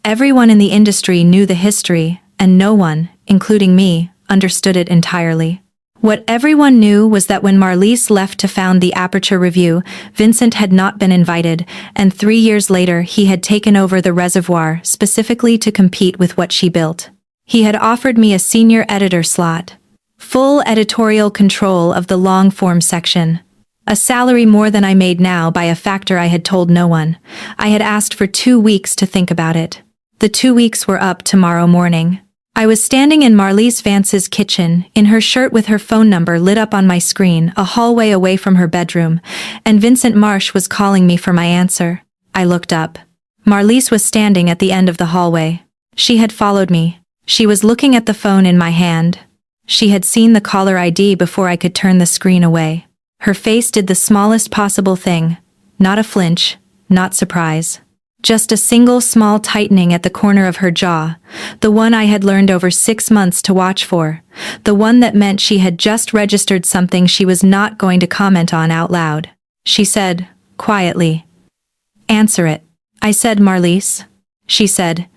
Everyone in the industry knew the history, and no one, including me, understood it entirely. What everyone knew was that when Marlise left to found the Aperture Review, Vincent had not been invited, and 3 years later he had taken over The Reservoir specifically to compete with what she built. He had offered me a senior editor slot, full editorial control of the long-form section, a salary more than I made now by a factor I had told no one. I had asked for 2 weeks to think about it. The 2 weeks were up tomorrow morning. I was standing in Marlise Vance's kitchen, in her shirt with her phone number lit up on my screen, a hallway away from her bedroom, and Vincent Marsh was calling me for my answer. I looked up. Marlise was standing at the end of the hallway. She had followed me. She was looking at the phone in my hand. She had seen the caller ID before I could turn the screen away. Her face did the smallest possible thing. Not a flinch, not surprise. Just a single small tightening at the corner of her jaw, the one I had learned over 6 months to watch for, the one that meant she had just registered something she was not going to comment on out loud. She said, quietly, answer it. I said, Marlise. She said,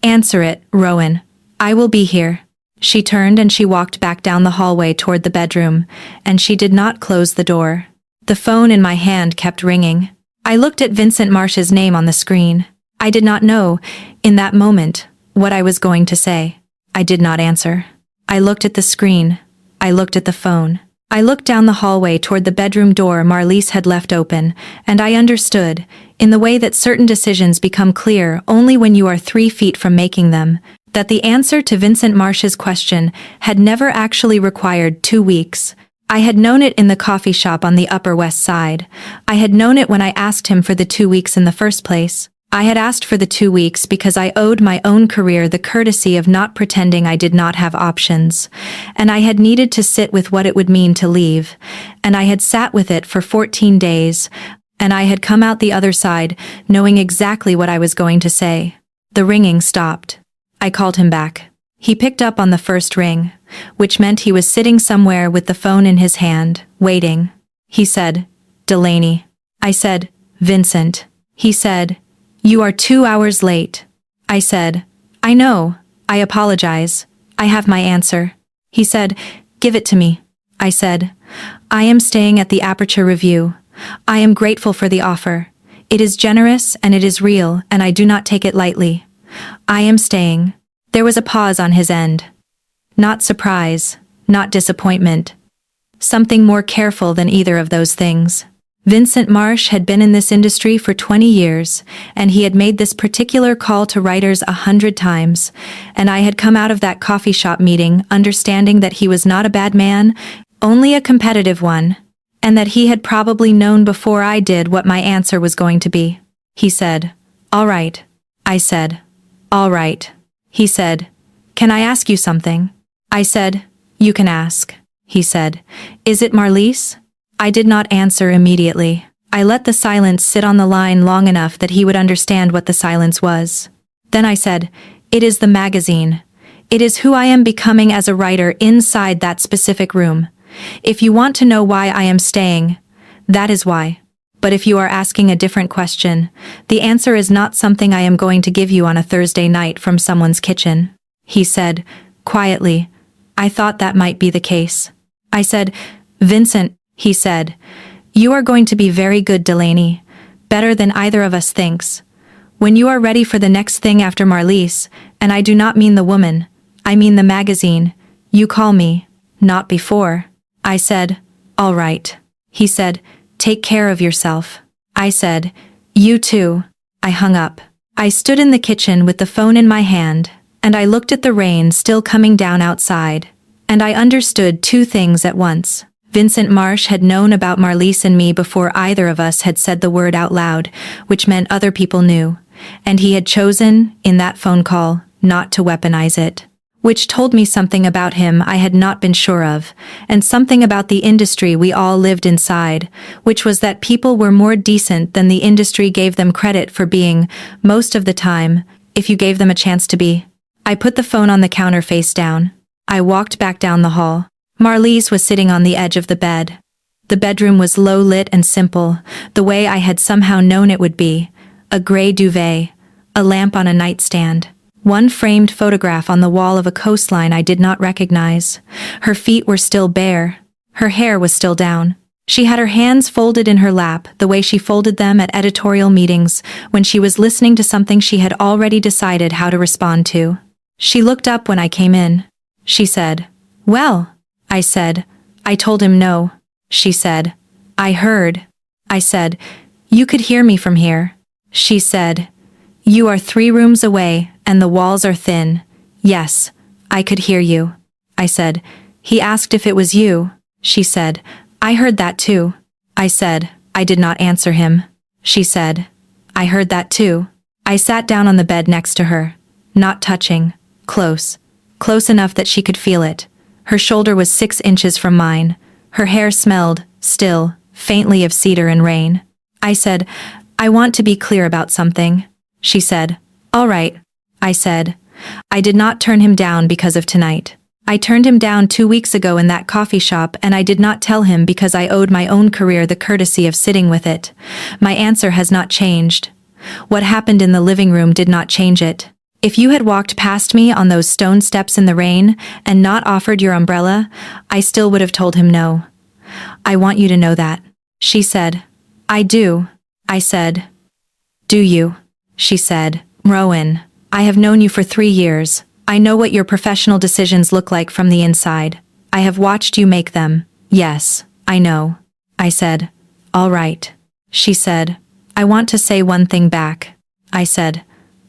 answer it, Rowan. I will be here. She turned and she walked back down the hallway toward the bedroom, and she did not close the door. The phone in my hand kept ringing. I looked at Vincent Marsh's name on the screen. I did not know, in that moment, what I was going to say. I did not answer. I looked at the screen. I looked at the phone. I looked down the hallway toward the bedroom door Marlise had left open, and I understood, in the way that certain decisions become clear only when you are 3 feet from making them, that the answer to Vincent Marsh's question had never actually required 2 weeks. I had known it in the coffee shop on the Upper West Side. I had known it when I asked him for the 2 weeks in the first place. I had asked for the 2 weeks because I owed my own career the courtesy of not pretending I did not have options. And I had needed to sit with what it would mean to leave. And I had sat with it for 14 days. And I had come out the other side, knowing exactly what I was going to say. The ringing stopped. I called him back. He picked up on the first ring, which meant he was sitting somewhere with the phone in his hand, waiting. He said, "Delaney." I said, "Vincent." He said, "You are 2 hours late." I said, "I know. I apologize. I have my answer." He said, "Give it to me." I said, "I am staying at the Aperture Review. I am grateful for the offer. It is generous and it is real, and I do not take it lightly. I am staying." There was a pause on his end. Not surprise, not disappointment. Something more careful than either of those things. Vincent Marsh had been in this industry for 20 years, and he had made this particular call to writers 100 times, and I had come out of that coffee shop meeting understanding that he was not a bad man, only a competitive one, and that he had probably known before I did what my answer was going to be. He said, "All right." I said, "All right." He said, "Can I ask you something?" I said, "You can ask." He said, "Is it Marlise?" I did not answer immediately. I let the silence sit on the line long enough that he would understand what the silence was. Then I said, "It is the magazine. It is who I am becoming as a writer inside that specific room. If you want to know why I am staying, that is why. But if you are asking a different question, the answer is not something I am going to give you on a Thursday night from someone's kitchen." He said, quietly, "I thought that might be the case." I said, "Vincent," he said, "you are going to be very good, Delaney, better than either of us thinks. When you are ready for the next thing after Marlise, and I do not mean the woman, I mean the magazine, you call me, not before." I said, "All right." He said, "Take care of yourself." I said, "You too." I hung up. I stood in the kitchen with the phone in my hand, and I looked at the rain still coming down outside, and I understood 2 things at once. Vincent Marsh had known about Marlise and me before either of us had said the word out loud, which meant other people knew, and he had chosen, in that phone call, not to weaponize it. Which told me something about him I had not been sure of, and something about the industry we all lived inside, which was that people were more decent than the industry gave them credit for being, most of the time, if you gave them a chance to be. I put the phone on the counter face down. I walked back down the hall. Marlise was sitting on the edge of the bed. The bedroom was low-lit and simple, the way I had somehow known it would be. A gray duvet, a lamp on a nightstand. One framed photograph on the wall of a coastline I did not recognize. Her feet were still bare. Her hair was still down. She had her hands folded in her lap, the way she folded them at editorial meetings when she was listening to something she had already decided how to respond to. She looked up when I came in. She said, "Well," I said. I told him no. She said, "I heard." I said, "You could hear me from here." She said, "You are 3 rooms away, and the walls are thin." "Yes, I could hear you." I said, "He asked if it was you." She said, "I heard that too." I said, I did not answer him. She said, "I heard that too." I sat down on the bed next to her, not touching, close enough that she could feel it. Her shoulder was 6 inches from mine. Her hair smelled, still, faintly of cedar and rain. I said, "I want to be clear about something." She said, "All right." I said, "I did not turn him down because of tonight. I turned him down 2 weeks ago in that coffee shop, and I did not tell him because I owed my own career the courtesy of sitting with it. My answer has not changed. What happened in the living room did not change it. If you had walked past me on those stone steps in the rain and not offered your umbrella, I still would have told him no. I want you to know that." She said, "I do." I said, "Do you?" She said, "Rowan, I have known you for 3 years. I know what your professional decisions look like from the inside. I have watched you make them. Yes, I know." I said, "All right." She said, "I want to say one thing back." I said,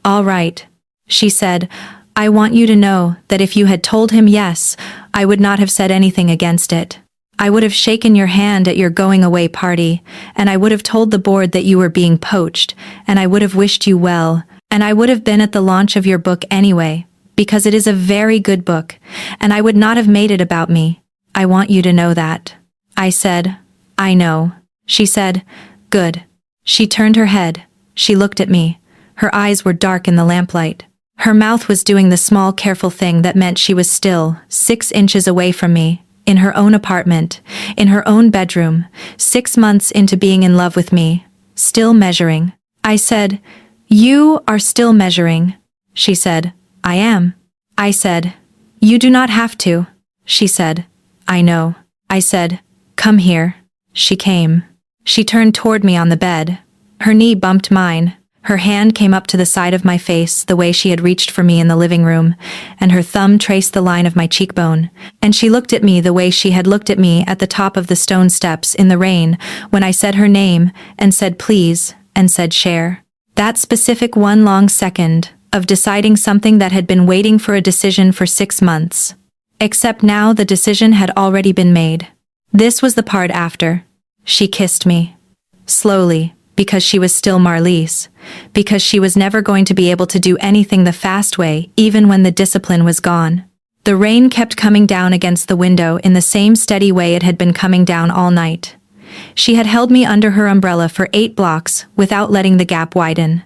"All right." She said, I want you to know that if you had told him yes, I would not have said anything against it. I would have shaken your hand at your going away party, and I would have told the board that you were being poached, and I would have wished you well, and I would have been at the launch of your book anyway, because it is a very good book, and I would not have made it about me. I want you to know that. I said, I know. She said, good. She turned her head. She looked at me. Her eyes were dark in the lamplight. Her mouth was doing the small, careful thing that meant she was still 6 inches away from me, in her own apartment, in her own bedroom, 6 months into being in love with me, still measuring. I said, you are still measuring. She said, I am. I said, you do not have to. She said, I know. I said, come here. She came. She turned toward me on the bed. Her knee bumped mine. Her hand came up to the side of my face the way she had reached for me in the living room, and her thumb traced the line of my cheekbone, and she looked at me the way she had looked at me at the top of the stone steps in the rain when I said her name and said please and said share. That specific one long second of deciding something that had been waiting for a decision for 6 months. Except now the decision had already been made. This was the part after. She kissed me. Slowly. Because she was still Marlies, because she was never going to be able to do anything the fast way even when the discipline was gone. The rain kept coming down against the window in the same steady way it had been coming down all night. She had held me under her umbrella for 8 blocks without letting the gap widen.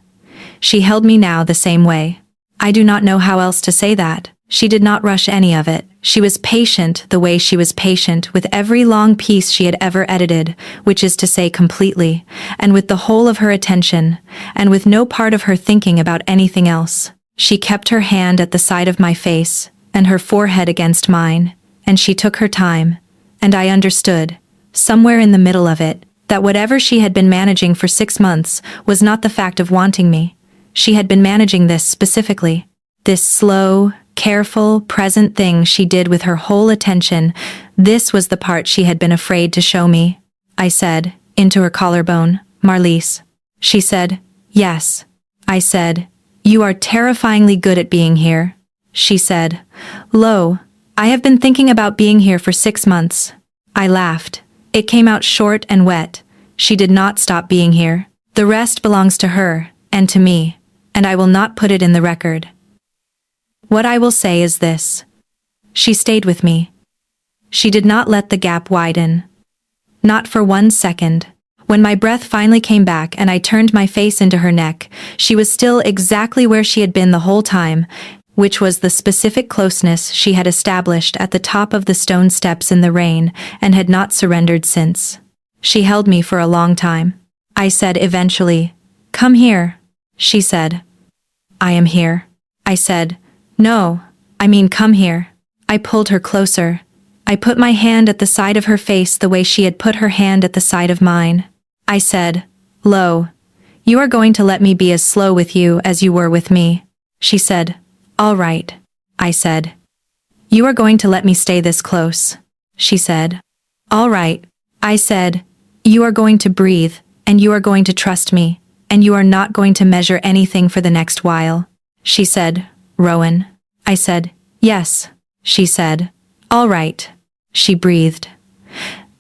She held me now the same way. I do not know how else to say that. She did not rush any of it. She was patient the way she was patient with every long piece she had ever edited, which is to say completely, and with the whole of her attention, and with no part of her thinking about anything else. She kept her hand at the side of my face, and her forehead against mine, and she took her time, and I understood, somewhere in the middle of it, that whatever she had been managing for 6 months was not the fact of wanting me. She had been managing this specifically. This slow, careful, present thing she did with her whole attention, this was the part she had been afraid to show me. I said, into her collarbone, Marlies. She said, yes. I said, you are terrifyingly good at being here. She said, lo, I have been thinking about being here for 6 months. I laughed. It came out short and wet. She did not stop being here. The rest belongs to her, and to me, and I will not put it in the record. What I will say is this. She stayed with me. She did not let the gap widen. Not for 1 second. When my breath finally came back and I turned my face into her neck, she was still exactly where she had been the whole time, which was the specific closeness she had established at the top of the stone steps in the rain and had not surrendered since. She held me for a long time. I said eventually, come here. She said, I am here. I said, no, I mean come here. I pulled her closer. I put my hand at the side of her face the way she had put her hand at the side of mine. I said, lo, you are going to let me be as slow with you as you were with me. She said, all right. I said, you are going to let me stay this close. She said, all right. I said, you are going to breathe, and you are going to trust me, and you are not going to measure anything for the next while. She said, Rowan. I said, yes. She said, all right. She breathed.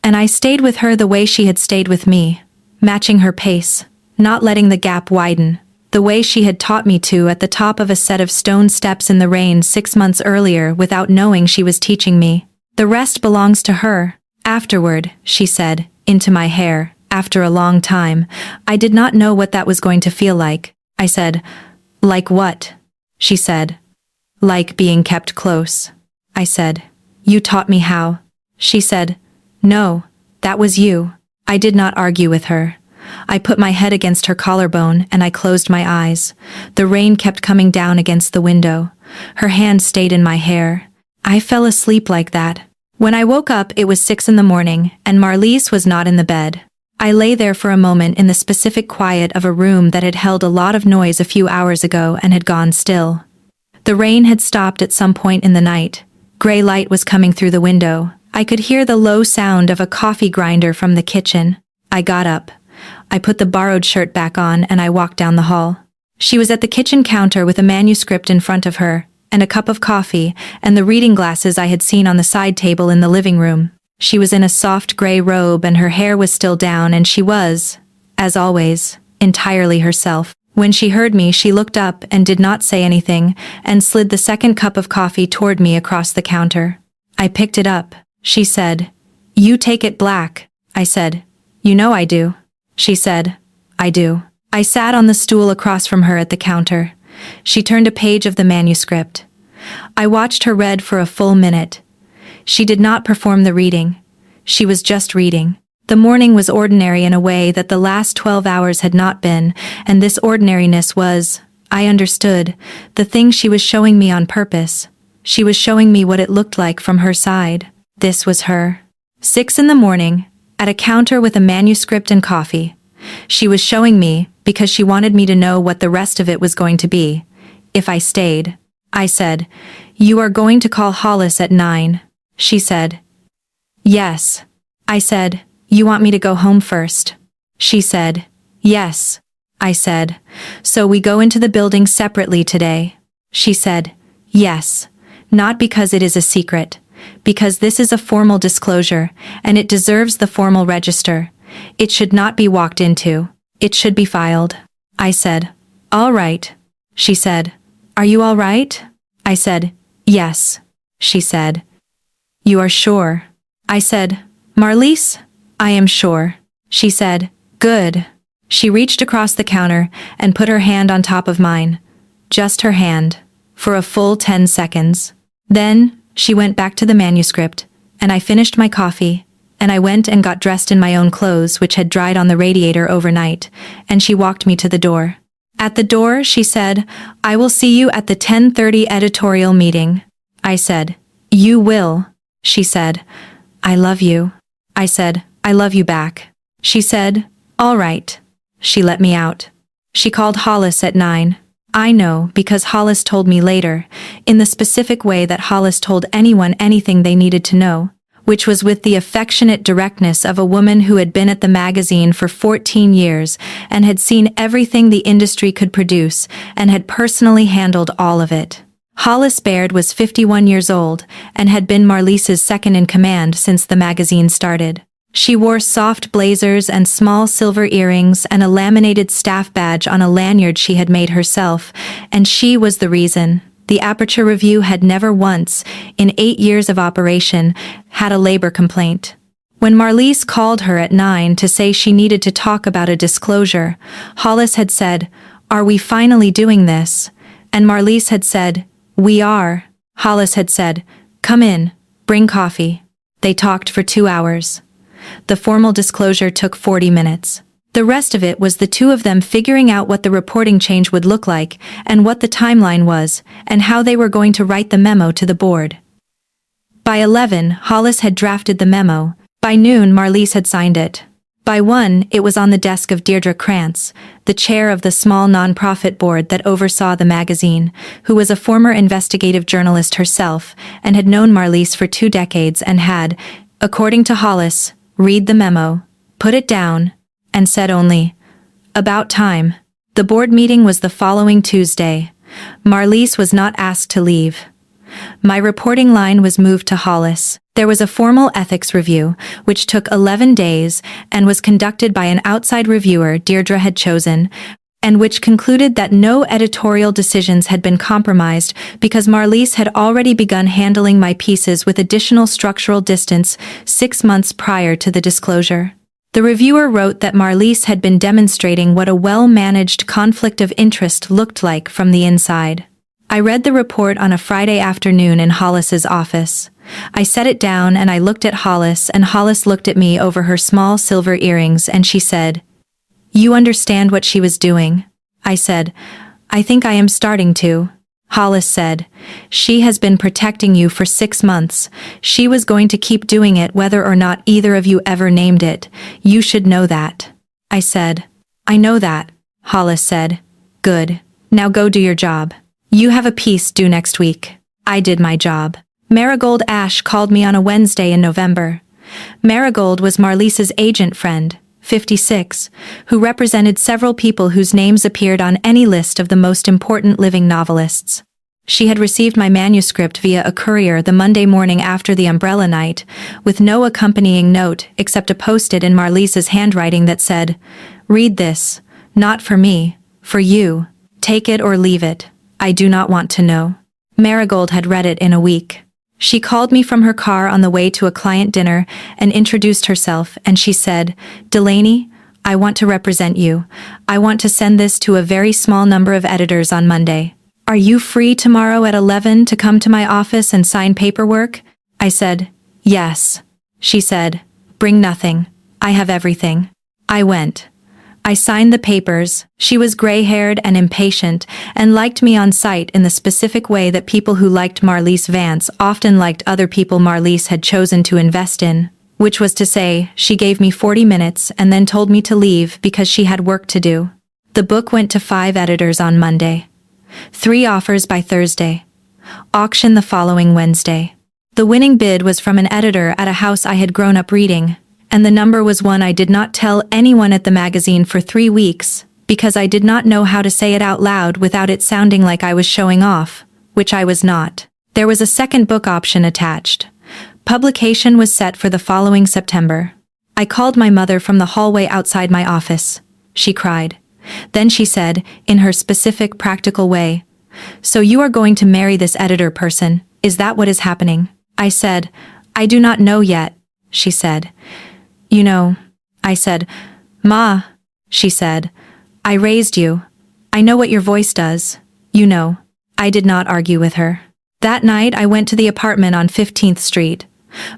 And I stayed with her the way she had stayed with me, matching her pace, not letting the gap widen, the way she had taught me to at the top of a set of stone steps in the rain 6 months earlier without knowing she was teaching me. The rest belongs to her. Afterward, she said, into my hair, after a long time. I did not know what that was going to feel like. I said, like what? She said, like being kept close. I said, you taught me how. She said, no, that was you. I did not argue with her. I put my head against her collarbone and I closed my eyes. The rain kept coming down against the window. Her hand stayed in my hair. I fell asleep like that. When I woke up, it was 6 a.m, and Marlies was not in the bed. I lay there for a moment in the specific quiet of a room that had held a lot of noise a few hours ago and had gone still. The rain had stopped at some point in the night. Gray light was coming through the window. I could hear the low sound of a coffee grinder from the kitchen. I got up. I put the borrowed shirt back on and I walked down the hall. She was at the kitchen counter with a manuscript in front of her, and a cup of coffee, and the reading glasses I had seen on the side table in the living room. She was in a soft gray robe and her hair was still down, and she was, as always, entirely herself. When she heard me, she looked up and did not say anything, and slid the second cup of coffee toward me across the counter. I picked it up. She said, "You take it black." I said, "You know I do." She said, "I do." I sat on the stool across from her at the counter. She turned a page of the manuscript. I watched her read for a full minute. She did not perform the reading. She was just reading. The morning was ordinary in a way that the last 12 hours had not been, and this ordinariness was, I understood, the thing she was showing me on purpose. She was showing me what it looked like from her side. This was her. 6 in the morning, at a counter with a manuscript and coffee. She was showing me because she wanted me to know what the rest of it was going to be, if I stayed. I said, "You are going to call Hollis at 9. She said, "Yes." I said, "You want me to go home first?" She said, "Yes." I said, "So we go into the building separately today?" She said, "Yes. Not because it is a secret. Because this is a formal disclosure, and it deserves the formal register. It should not be walked into. It should be filed." I said, "All right." She said, "Are you all right?" I said, "Yes." She said, "You are sure?" I said, "Marlise, I am sure." She said, "Good." She reached across the counter and put her hand on top of mine. Just her hand. For a full 10 seconds. Then, she went back to the manuscript, and I finished my coffee, and I went and got dressed in my own clothes which had dried on the radiator overnight, and she walked me to the door. At the door, she said, "I will see you at the 10:30 editorial meeting." I said, "You will." She said, "I love you." I said, "I love you back." She said, "All right." She let me out. She called Hollis at 9. I know because Hollis told me later, in the specific way that Hollis told anyone anything they needed to know, which was with the affectionate directness of a woman who had been at the magazine for 14 years and had seen everything the industry could produce and had personally handled all of it. Hollis Baird was 51 years old and had been Marlise's second-in-command since the magazine started. She wore soft blazers and small silver earrings and a laminated staff badge on a lanyard she had made herself, and she was the reason. The Aperture Review had never once, in 8 years of operation, had a labor complaint. When Marlise called her at 9 to say she needed to talk about a disclosure, Hollis had said, "Are we finally doing this?" And Marlise had said, "We are." Hollis had said, "Come in, bring coffee." They talked for 2 hours. The formal disclosure took 40 minutes. The rest of it was the two of them figuring out what the reporting change would look like, and what the timeline was, and how they were going to write the memo to the board. By 11, Hollis had drafted the memo. By noon, Marlise had signed it. By 1, it was on the desk of Deirdre Krantz, the chair of the small non-profit board that oversaw the magazine, who was a former investigative journalist herself, and had known Marlise for 2 decades and had, according to Hollis, read the memo, put it down, and said only, "About time." The board meeting was the following Tuesday. Marlise was not asked to leave. My reporting line was moved to Hollis. There was a formal ethics review, which took 11 days and was conducted by an outside reviewer Deirdre had chosen, and which concluded that no editorial decisions had been compromised because Marlise had already begun handling my pieces with additional structural distance 6 months prior to the disclosure. The reviewer wrote that Marlise had been demonstrating what a well-managed conflict of interest looked like from the inside. I read the report on a Friday afternoon in Hollis's office. I set it down and I looked at Hollis, and Hollis looked at me over her small silver earrings, and she said, "You understand what she was doing?" I said, "I think I am starting to." Hollis said, "She has been protecting you for 6 months. She was going to keep doing it whether or not either of you ever named it. You should know that." I said, "I know that." Hollis said, "Good. Now go do your job. You have a piece due next week." I did my job. Marigold Ash called me on a Wednesday in November. Marigold was Marlise's agent friend, 56, who represented several people whose names appeared on any list of the most important living novelists. She had received my manuscript via a courier the Monday morning after the umbrella night, with no accompanying note except a post-it in Marlise's handwriting that said, "Read this. Not for me, for you. Take it or leave it. I do not want to know." Marigold had read it in a week. She called me from her car on the way to a client dinner and introduced herself, and she said, "Delaney, I want to represent you. I want to send this to a very small number of editors on Monday. Are you free tomorrow at 11 to come to my office and sign paperwork?" I said, "Yes." She said, "Bring nothing. I have everything." I went. I signed the papers. She was gray-haired and impatient, and liked me on sight in the specific way that people who liked Marlise Vance often liked other people Marlise had chosen to invest in, which was to say, she gave me 40 minutes and then told me to leave because she had work to do. The book went to 5 editors on Monday. 3 offers by Thursday. Auction the following Wednesday. The winning bid was from an editor at a house I had grown up reading, and the number was one I did not tell anyone at the magazine for 3 weeks, because I did not know how to say it out loud without it sounding like I was showing off, which I was not. There was a second book option attached. Publication was set for the following September. I called my mother from the hallway outside my office. She cried. Then she said, in her specific, practical way, "So you are going to marry this editor person, is that what is happening?" I said, "I do not know yet." She said, "You know." I said, "Ma," she said, "I raised you. I know what your voice does. You know." I did not argue with her. That night I went to the apartment on 15th Street.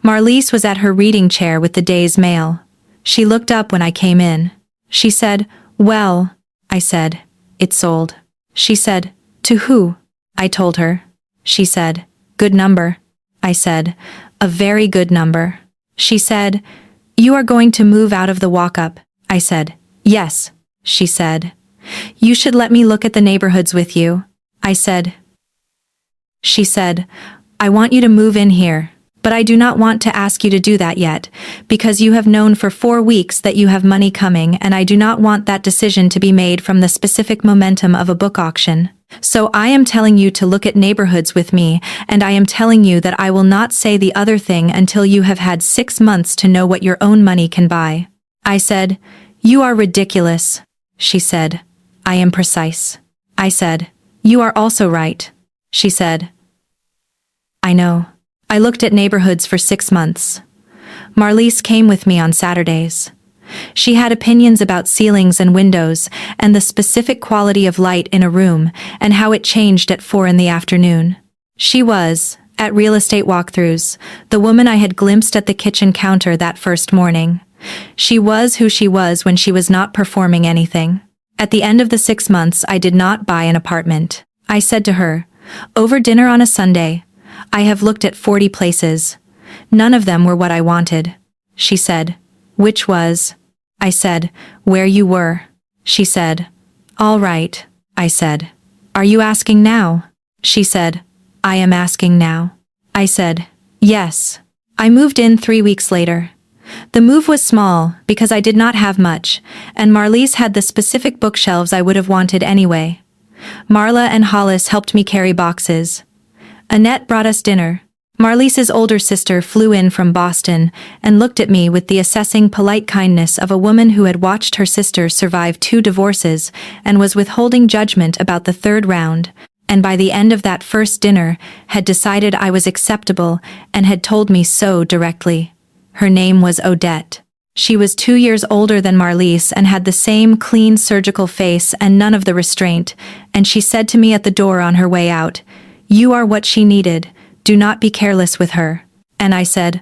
Marlise was at her reading chair with the day's mail. She looked up when I came in. She said, "Well," I said, "It's sold." She said, "To who?" I told her. She said, "Good number." I said, "A very good number." She said, "You are going to move out of the walk-up." I said, "Yes." She said, "You should let me look at the neighborhoods with you." I said. She said, "I want you to move in here, but I do not want to ask you to do that yet, because you have known for 4 weeks that you have money coming, and I do not want that decision to be made from the specific momentum of a book auction. So I am telling you to look at neighborhoods with me, and I am telling you that I will not say the other thing until you have had 6 months to know what your own money can buy." I said, "You are ridiculous." She said, "I am precise." I said, "You are also right." She said, "I know." I looked at neighborhoods for 6 months. Marlise came with me on Saturdays. She had opinions about ceilings and windows, and the specific quality of light in a room, and how it changed at 4 in the afternoon. She was, at real estate walkthroughs, the woman I had glimpsed at the kitchen counter that first morning. She was who she was when she was not performing anything. At the end of the 6 months, I did not buy an apartment. I said to her, over dinner on a Sunday, "I have looked at 40 places. None of them were what I wanted." She said, "Which was?" I said, "Where you were." She said, "All right." I said, "Are you asking now?" She said, "I am asking now." I said, "Yes." I moved in 3 weeks later. The move was small because I did not have much, and Marlise had the specific bookshelves I would have wanted anyway. Marla and Hollis helped me carry boxes. Annette brought us dinner. Marlise's older sister flew in from Boston and looked at me with the assessing polite kindness of a woman who had watched her sister survive 2 divorces and was withholding judgment about the 3rd round, and by the end of that first dinner had decided I was acceptable and had told me so directly. Her name was Odette. She was 2 years older than Marlise and had the same clean surgical face and none of the restraint, and she said to me at the door on her way out, "You are what she needed. Do not be careless with her." And I said,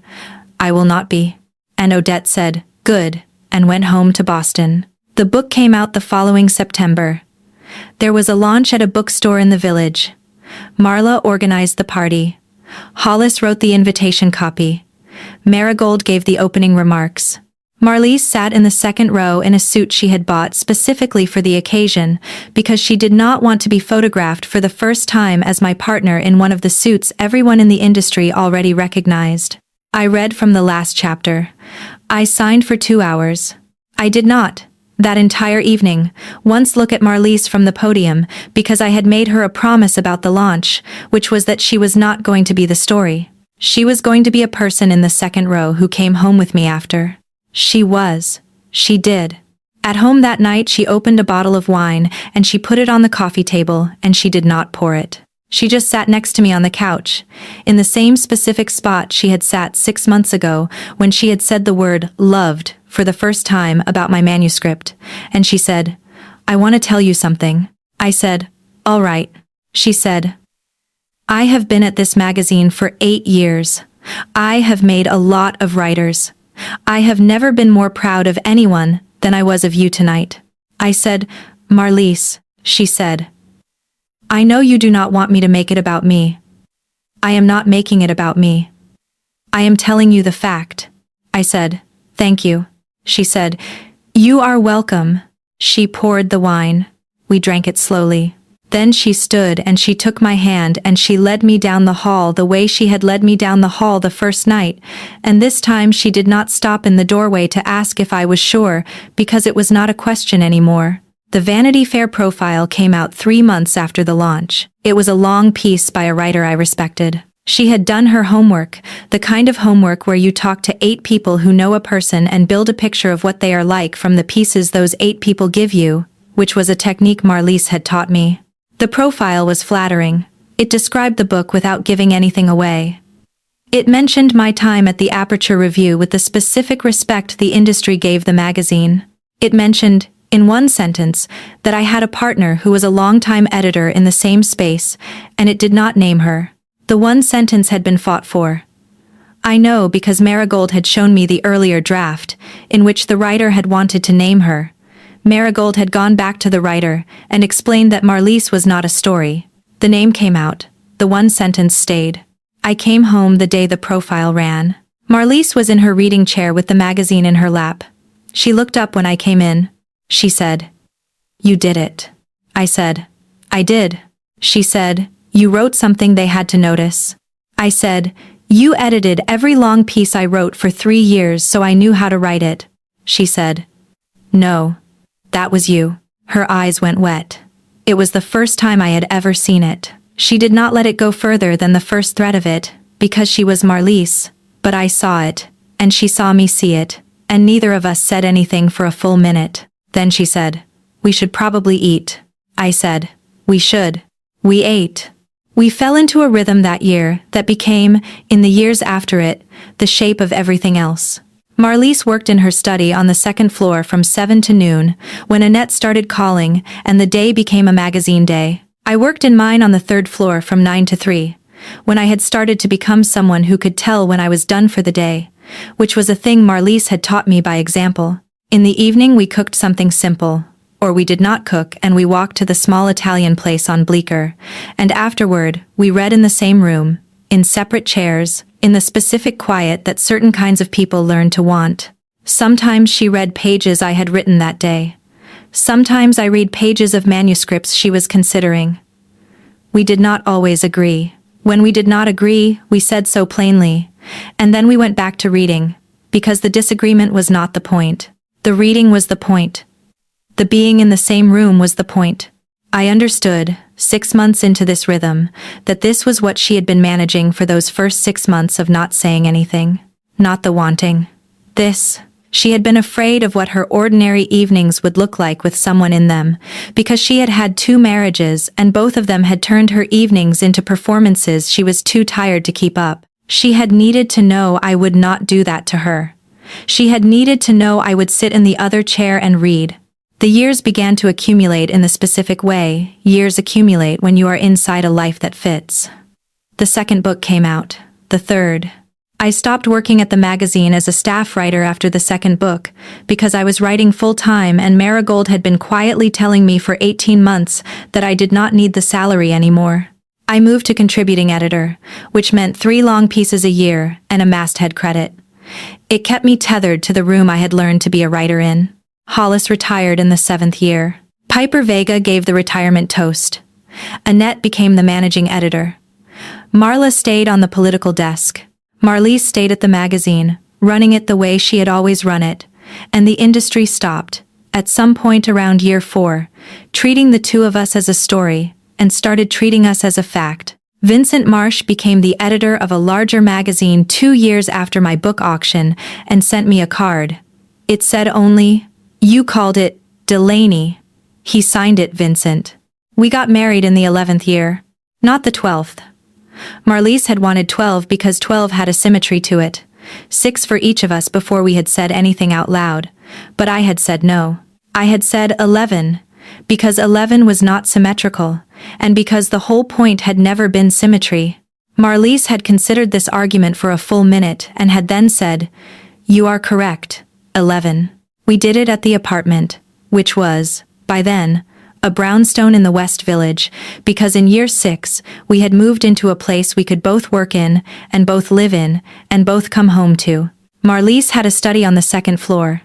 "I will not be." And Odette said, "Good," and went home to Boston. The book came out the following September. There was a launch at a bookstore in the village. Marla organized the party. Hollis wrote the invitation copy. Marigold gave the opening remarks. Marlise sat in the 2nd row in a suit she had bought specifically for the occasion, because she did not want to be photographed for the first time as my partner in one of the suits everyone in the industry already recognized. I read from the last chapter. I signed for 2 hours. I did not. That entire evening, once look at Marlies from the podium, because I had made her a promise about the launch, which was that she was not going to be the story. She was going to be a person in the second row who came home with me after. She was. She did. At home that night she opened a bottle of wine and she put it on the coffee table and she did not pour it. She just sat next to me on the couch, in the same specific spot she had sat 6 months ago when she had said the word loved for the first time about my manuscript, and she said, "I want to tell you something." I said, "All right." She said, "I have been at this magazine for 8 years. I have made a lot of writers. I have never been more proud of anyone than I was of you tonight." I said, "Marlies," she said, "I know you do not want me to make it about me. I am not making it about me. I am telling you the fact." I said, "Thank you." She said, "You are welcome." She poured the wine. We drank it slowly. Then she stood and she took my hand and she led me down the hall the way she had led me down the hall the first night, and this time she did not stop in the doorway to ask if I was sure, because it was not a question anymore. The Vanity Fair profile came out 3 months after the launch. It was a long piece by a writer I respected. She had done her homework, the kind of homework where you talk to 8 people who know a person and build a picture of what they are like from the pieces those 8 people give you, which was a technique Marlies had taught me. The profile was flattering. It described the book without giving anything away. It mentioned my time at the Aperture Review with the specific respect the industry gave the magazine. It mentioned, in one sentence, that I had a partner who was a longtime editor in the same space, and it did not name her. The one sentence had been fought for. I know because Marigold had shown me the earlier draft, in which the writer had wanted to name her. Marigold had gone back to the writer and explained that Marlies was not a story. The name came out. The one sentence stayed. I came home the day the profile ran. Marlies was in her reading chair with the magazine in her lap. She looked up when I came in. She said, "You did it." I said, "I did." She said, "You wrote something they had to notice." I said, "You edited every long piece I wrote for 3 years so I knew how to write it." She said, "No, that was you." Her eyes went wet. It was the first time I had ever seen it. She did not let it go further than the first thread of it, because she was Marlies, but I saw it, and she saw me see it, and neither of us said anything for a full minute. Then she said, "We should probably eat." I said, "We should." We ate. We fell into a rhythm that year that became, in the years after it, the shape of everything else. Marlies worked in her study on the second floor from 7 to noon, when Annette started calling, and the day became a magazine day. I worked in mine on the third floor from 9 to 3, when I had started to become someone who could tell when I was done for the day, which was a thing Marlies had taught me by example. In the evening we cooked something simple, or we did not cook and we walked to the small Italian place on Bleecker, and afterward, we read in the same room, in separate chairs, in the specific quiet that certain kinds of people learn to want. Sometimes she read pages I had written that day. Sometimes I read pages of manuscripts she was considering. We did not always agree. When we did not agree, we said so plainly, and then we went back to reading, because the disagreement was not the point. The reading was the point. The being in the same room was the point. I understood, 6 months into this rhythm, that this was what she had been managing for those first 6 months of not saying anything. Not the wanting. This. She had been afraid of what her ordinary evenings would look like with someone in them, because she had had 2 marriages and both of them had turned her evenings into performances she was too tired to keep up. She had needed to know I would not do that to her. She had needed to know I would sit in the other chair and read. The years began to accumulate in the specific way years accumulate when you are inside a life that fits. The second book came out. The third. I stopped working at the magazine as a staff writer after the second book, because I was writing full-time and Marigold had been quietly telling me for 18 months that I did not need the salary anymore. I moved to contributing editor, which meant 3 long pieces a year and a masthead credit. It kept me tethered to the room I had learned to be a writer in. Hollis retired in the 7th year. Piper Vega gave the retirement toast. Annette became the managing editor. Marla stayed on the political desk. Marlies stayed at the magazine, running it the way she had always run it, and the industry stopped, at some point around year 4, treating the two of us as a story, and started treating us as a fact. Vincent Marsh became the editor of a larger magazine 2 years after my book auction and sent me a card. It said only, "You called it Delaney." He signed it Vincent. We got married in the 11th year, not the 12th. Marlise had wanted 12 because 12 had a symmetry to it. 6 for each of us before we had said anything out loud, but I had said no. I had said 11, because 11 was not symmetrical, and because the whole point had never been symmetry. Marlise had considered this argument for a full minute and had then said, "You are correct, 11. We did it at the apartment, which was, by then, a brownstone in the West Village, because in year 6, we had moved into a place we could both work in, and both live in, and both come home to. Marlise had a study on the 2nd floor.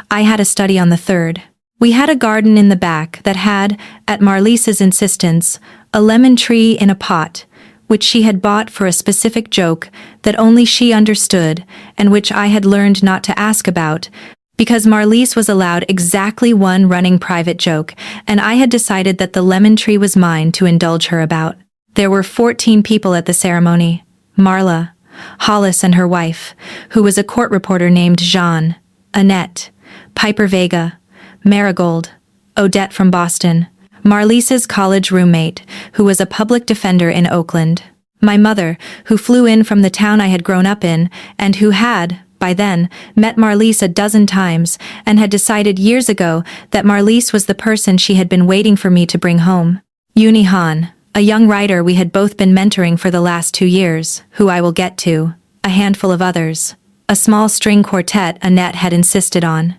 I had a study on the 3rd. We had a garden in the back that had, at Marlise's insistence, a lemon tree in a pot, which she had bought for a specific joke that only she understood, and which I had learned not to ask about, because Marlise was allowed exactly one running private joke, and I had decided that the lemon tree was mine to indulge her about. There were 14 people at the ceremony. Marla, Hollis and her wife, who was a court reporter named Jean, Annette, Piper Vega, Marigold, Odette from Boston, Marlise's college roommate, who was a public defender in Oakland, my mother, who flew in from the town I had grown up in, and who had, by then, met Marlise a dozen times, and had decided years ago that Marlise was the person she had been waiting for me to bring home. Uni Han, a young writer we had both been mentoring for the last 2 years, who I will get to, a handful of others, a small string quartet Annette had insisted on.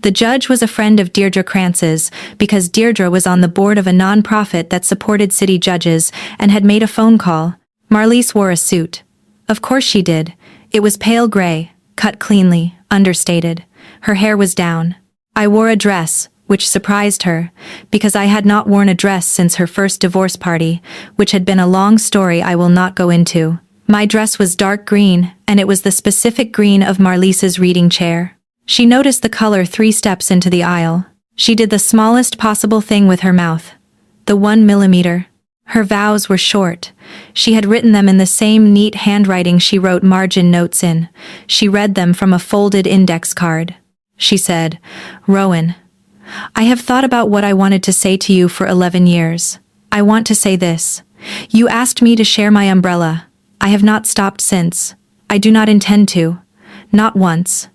The judge was a friend of Deirdre Krantz's, because Deirdre was on the board of a non-profit that supported city judges and had made a phone call. Marlise wore a suit. Of course she did. It was pale gray, cut cleanly, understated. Her hair was down. I wore a dress, which surprised her, because I had not worn a dress since her first divorce party, which had been a long story I will not go into. My dress was dark green, and it was the specific green of Marlise's reading chair. She noticed the color 3 steps into the aisle. She did the smallest possible thing with her mouth. The 1 millimeter. Her vows were short. She had written them in the same neat handwriting she wrote margin notes in. She read them from a folded index card. She said, "Rowan, I have thought about what I wanted to say to you for 11 years. I want to say this. You asked me to share my umbrella. I have not stopped since. I do not intend to. Not once.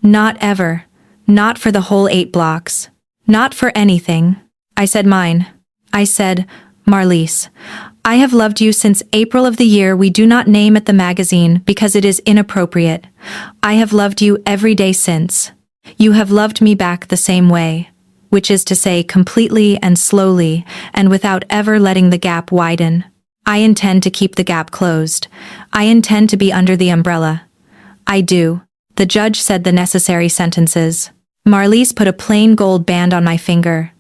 Not ever. Not for the whole 8 blocks. Not for anything." I said mine. I said, "Marlise, I have loved you since April of the year we do not name at the magazine because it is inappropriate. I have loved you every day since. You have loved me back the same way, which is to say completely and slowly and without ever letting the gap widen. I intend to keep the gap closed. I intend to be under the umbrella. I do." The judge said the necessary sentences. Marlise put a plain gold band on my finger.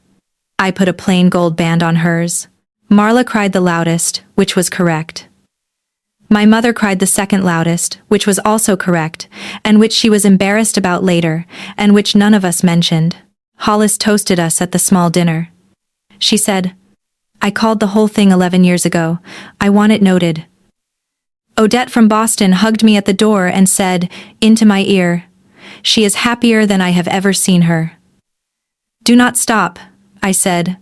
I put a plain gold band on hers. Marla cried the loudest, which was correct. My mother cried the second loudest, which was also correct, and which she was embarrassed about later, and which none of us mentioned. Hollis toasted us at the small dinner. She said, "I called the whole thing 11 years ago. I want it noted." Odette from Boston hugged me at the door and said, into my ear, "She is happier than I have ever seen her." "Do not stop," I said.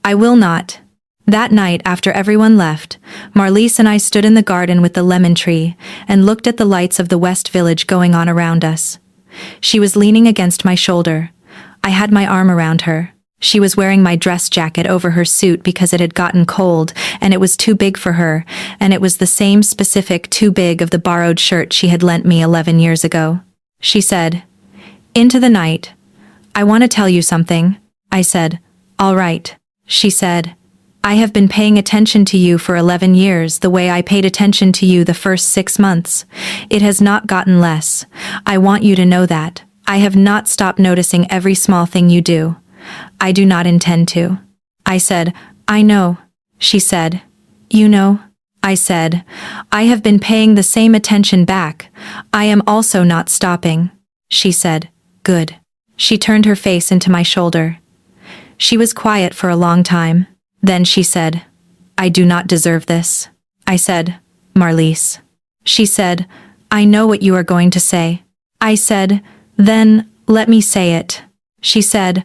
"I will not." That night, after everyone left, Marlise and I stood in the garden with the lemon tree and looked at the lights of the West Village going on around us. She was leaning against my shoulder. I had my arm around her. She was wearing my dress jacket over her suit because it had gotten cold and it was too big for her, and it was the same specific too big of the borrowed shirt she had lent me 11 years ago. She said, "Into the night. I want to tell you something." I said, "All right." She said, "I have been paying attention to you for 11 years the way I paid attention to you the first 6 months. It has not gotten less. I want you to know that. I have not stopped noticing every small thing you do. I do not intend to." I said, "I know." She said, "You know?" I said, "I have been paying the same attention back. I am also not stopping." She said, "Good." She turned her face into my shoulder. She was quiet for a long time. Then she said, "I do not deserve this." I said, "Marlise." She said, "I know what you are going to say." I said, "Then, let me say it." She said,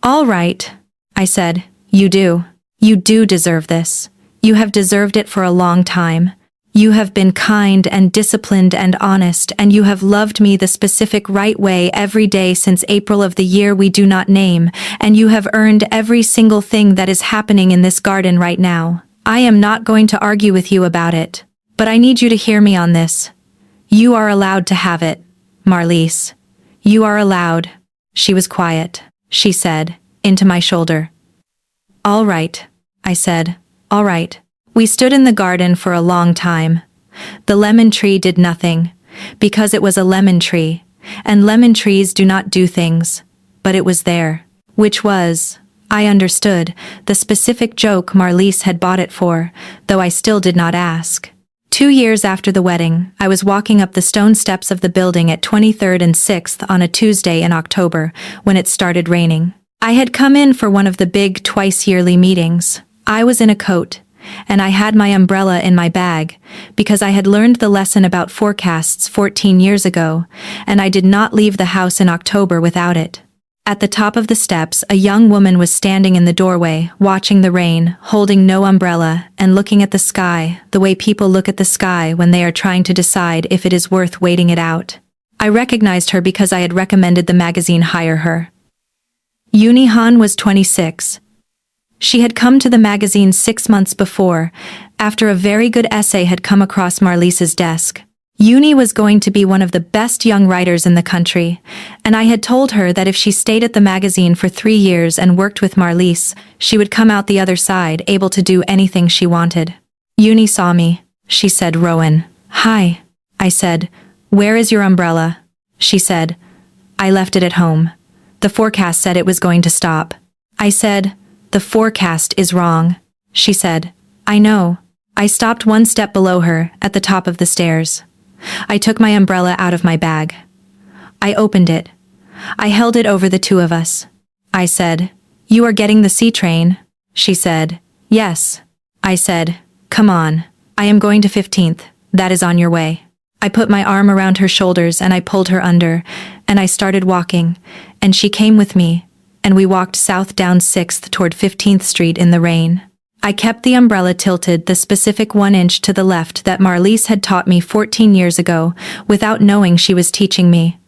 "All right." I said, "You do. You do deserve this. You have deserved it for a long time. You have been kind and disciplined and honest, and you have loved me the specific right way every day since April of the year we do not name, and you have earned every single thing that is happening in this garden right now. I am not going to argue with you about it. But I need you to hear me on this. You are allowed to have it, Marlise. You are allowed." She was quiet. She said, into my shoulder. "All right," I said. "All right." We stood in the garden for a long time. The lemon tree did nothing, because it was a lemon tree, and lemon trees do not do things. But it was there, which was, I understood, the specific joke Marlise had bought it for, though I still did not ask. 2 years after the wedding, I was walking up the stone steps of the building at 23rd and 6th on a Tuesday in October, when it started raining. I had come in for one of the big twice-yearly meetings. I was in a coat, and I had my umbrella in my bag, because I had learned the lesson about forecasts 14 years ago, and I did not leave the house in October without it. At the top of the steps, a young woman was standing in the doorway, watching the rain, holding no umbrella, and looking at the sky, the way people look at the sky when they are trying to decide if it is worth waiting it out. I recognized her because I had recommended the magazine hire her. Uni Han was 26. She had come to the magazine 6 months before, after a very good essay had come across Marlise's desk. Uni was going to be one of the best young writers in the country, and I had told her that if she stayed at the magazine for 3 years and worked with Marlise, she would come out the other side able to do anything she wanted. Uni saw me. She said, "Rowan." "Hi." I said, "Where is your umbrella?" She said, "I left it at home. The forecast said it was going to stop." I said, "The forecast is wrong." She said, "I know." I stopped 1 step below her, at the top of the stairs. I took my umbrella out of my bag. I opened it. I held it over the two of us. I said, "You are getting the C train?" She said, "Yes." I said, "Come on. I am going to 15th. That is on your way." I put my arm around her shoulders and I pulled her under, and I started walking, and she came with me, and we walked south down 6th toward 15th Street in the rain. I kept the umbrella tilted the specific 1 inch to the left that Marlise had taught me 14 years ago, without knowing she was teaching me.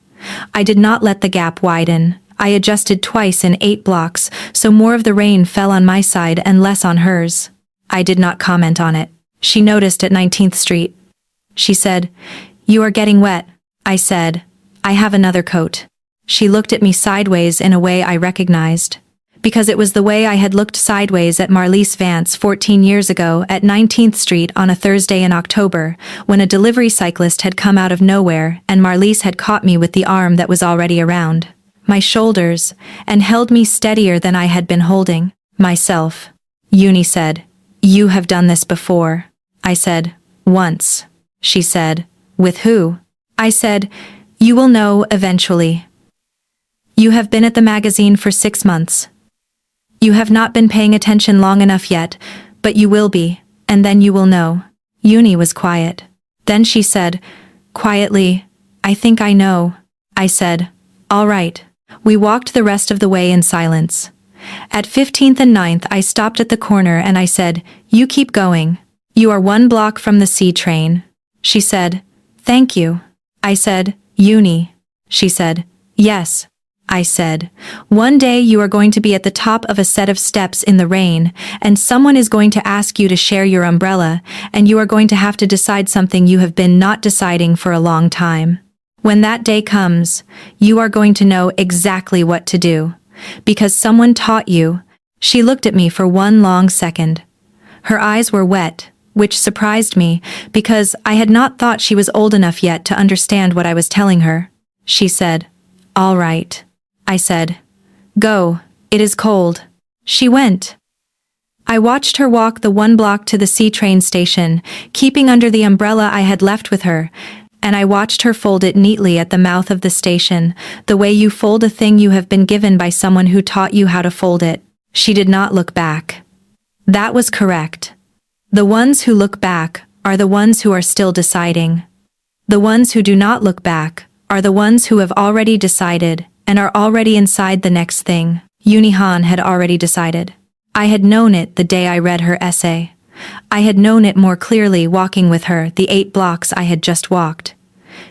I did not let the gap widen. I adjusted twice in 8 blocks, so more of the rain fell on my side and less on hers. I did not comment on it. She noticed at 19th Street. She said, "You are getting wet." I said, "I have another coat." She looked at me sideways in a way I recognized, because it was the way I had looked sideways at Marlise Vance 14 years ago at 19th Street on a Thursday in October, when a delivery cyclist had come out of nowhere and Marlise had caught me with the arm that was already around my shoulders and held me steadier than I had been holding myself. Uni said, "You have done this before." I said, "Once." She said, "With who?" I said, "You will know eventually. You have been at the magazine for 6 months. You have not been paying attention long enough yet, but you will be, and then you will know." Uni was quiet. Then she said, quietly, "I think I know." I said, "All right." We walked the rest of the way in silence. At 15th and 9th I stopped at the corner and I said, "You keep going. You are 1 block from the C train." She said, "Thank you." I said, "Uni." She said, "Yes." I said, "One day you are going to be at the top of a set of steps in the rain, and someone is going to ask you to share your umbrella, and you are going to have to decide something you have been not deciding for a long time. When that day comes, you are going to know exactly what to do, because someone taught you." She looked at me for 1 long second. Her eyes were wet, which surprised me, because I had not thought she was old enough yet to understand what I was telling her. She said, "All right." I said, "Go, it is cold." She went. I watched her walk the 1 block to the C train station, keeping under the umbrella I had left with her, and I watched her fold it neatly at the mouth of the station, the way you fold a thing you have been given by someone who taught you how to fold it. She did not look back. That was correct. The ones who look back are the ones who are still deciding. The ones who do not look back are the ones who have already decided and are already inside the next thing. Yuni-han had already decided. I had known it the day I read her essay. I had known it more clearly walking with her the 8 blocks I had just walked.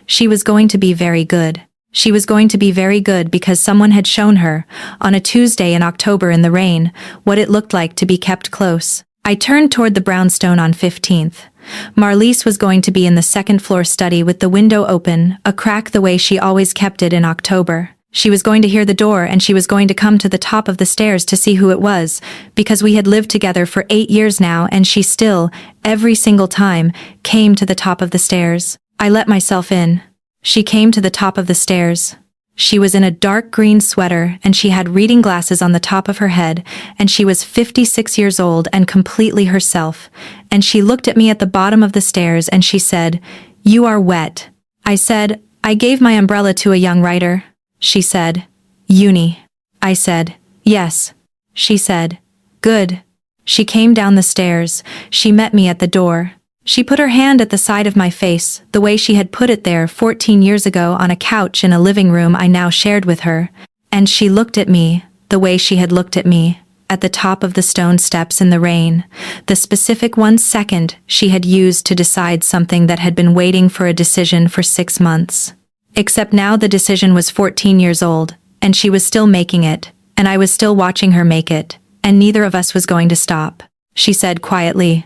She was going to be very good. She was going to be very good because someone had shown her, on a Tuesday in October in the rain, what it looked like to be kept close. I turned toward the brownstone on 15th. Marlise was going to be in the second-floor study with the window open, a crack the way she always kept it in October. She was going to hear the door and she was going to come to the top of the stairs to see who it was, because we had lived together for 8 years now and she still, every single time, came to the top of the stairs. I let myself in. She came to the top of the stairs. She was in a dark green sweater and she had reading glasses on the top of her head, and she was 56 years old and completely herself. And she looked at me at the bottom of the stairs and she said, "You are wet." I said, "I gave my umbrella to a young writer." She said, "Uni." I said, "Yes." She said, "Good." She came down the stairs. She met me at the door. She put her hand at the side of my face, the way she had put it there 14 years ago on a couch in a living room I now shared with her, and she looked at me, the way she had looked at me, at the top of the stone steps in the rain, the specific 1 second she had used to decide something that had been waiting for a decision for 6 months. Except now the decision was 14 years old, and she was still making it, and I was still watching her make it, and neither of us was going to stop. She said quietly,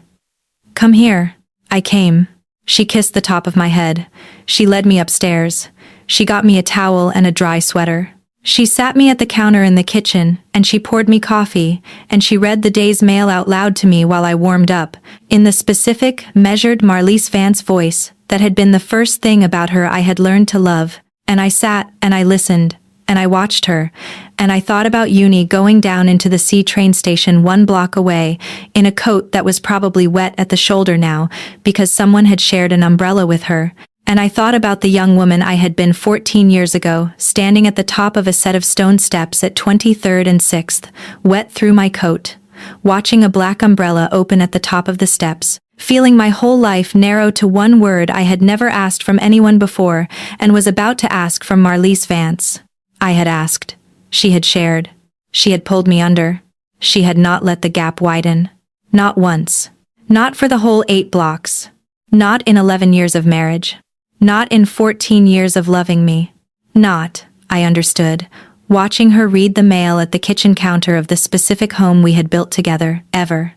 "Come here." I came. She kissed the top of my head. She led me upstairs. She got me a towel and a dry sweater. She sat me at the counter in the kitchen, and she poured me coffee, and she read the day's mail out loud to me while I warmed up, in the specific, measured Marlise Vance voice that had been the first thing about her I had learned to love. And I sat, and I listened, and I watched her, and I thought about Uni going down into the C train station 1 block away, in a coat that was probably wet at the shoulder now, because someone had shared an umbrella with her. And I thought about the young woman I had been 14 years ago, standing at the top of a set of stone steps at 23rd and 6th, wet through my coat, watching a black umbrella open at the top of the steps, feeling my whole life narrow to one word I had never asked from anyone before, and was about to ask from Marlise Vance. I had asked. She had shared. She had pulled me under. She had not let the gap widen. Not once. Not for the whole 8 blocks. Not in 11 years of marriage. Not in 14 years of loving me. Not, I understood, watching her read the mail at the kitchen counter of the specific home we had built together, ever.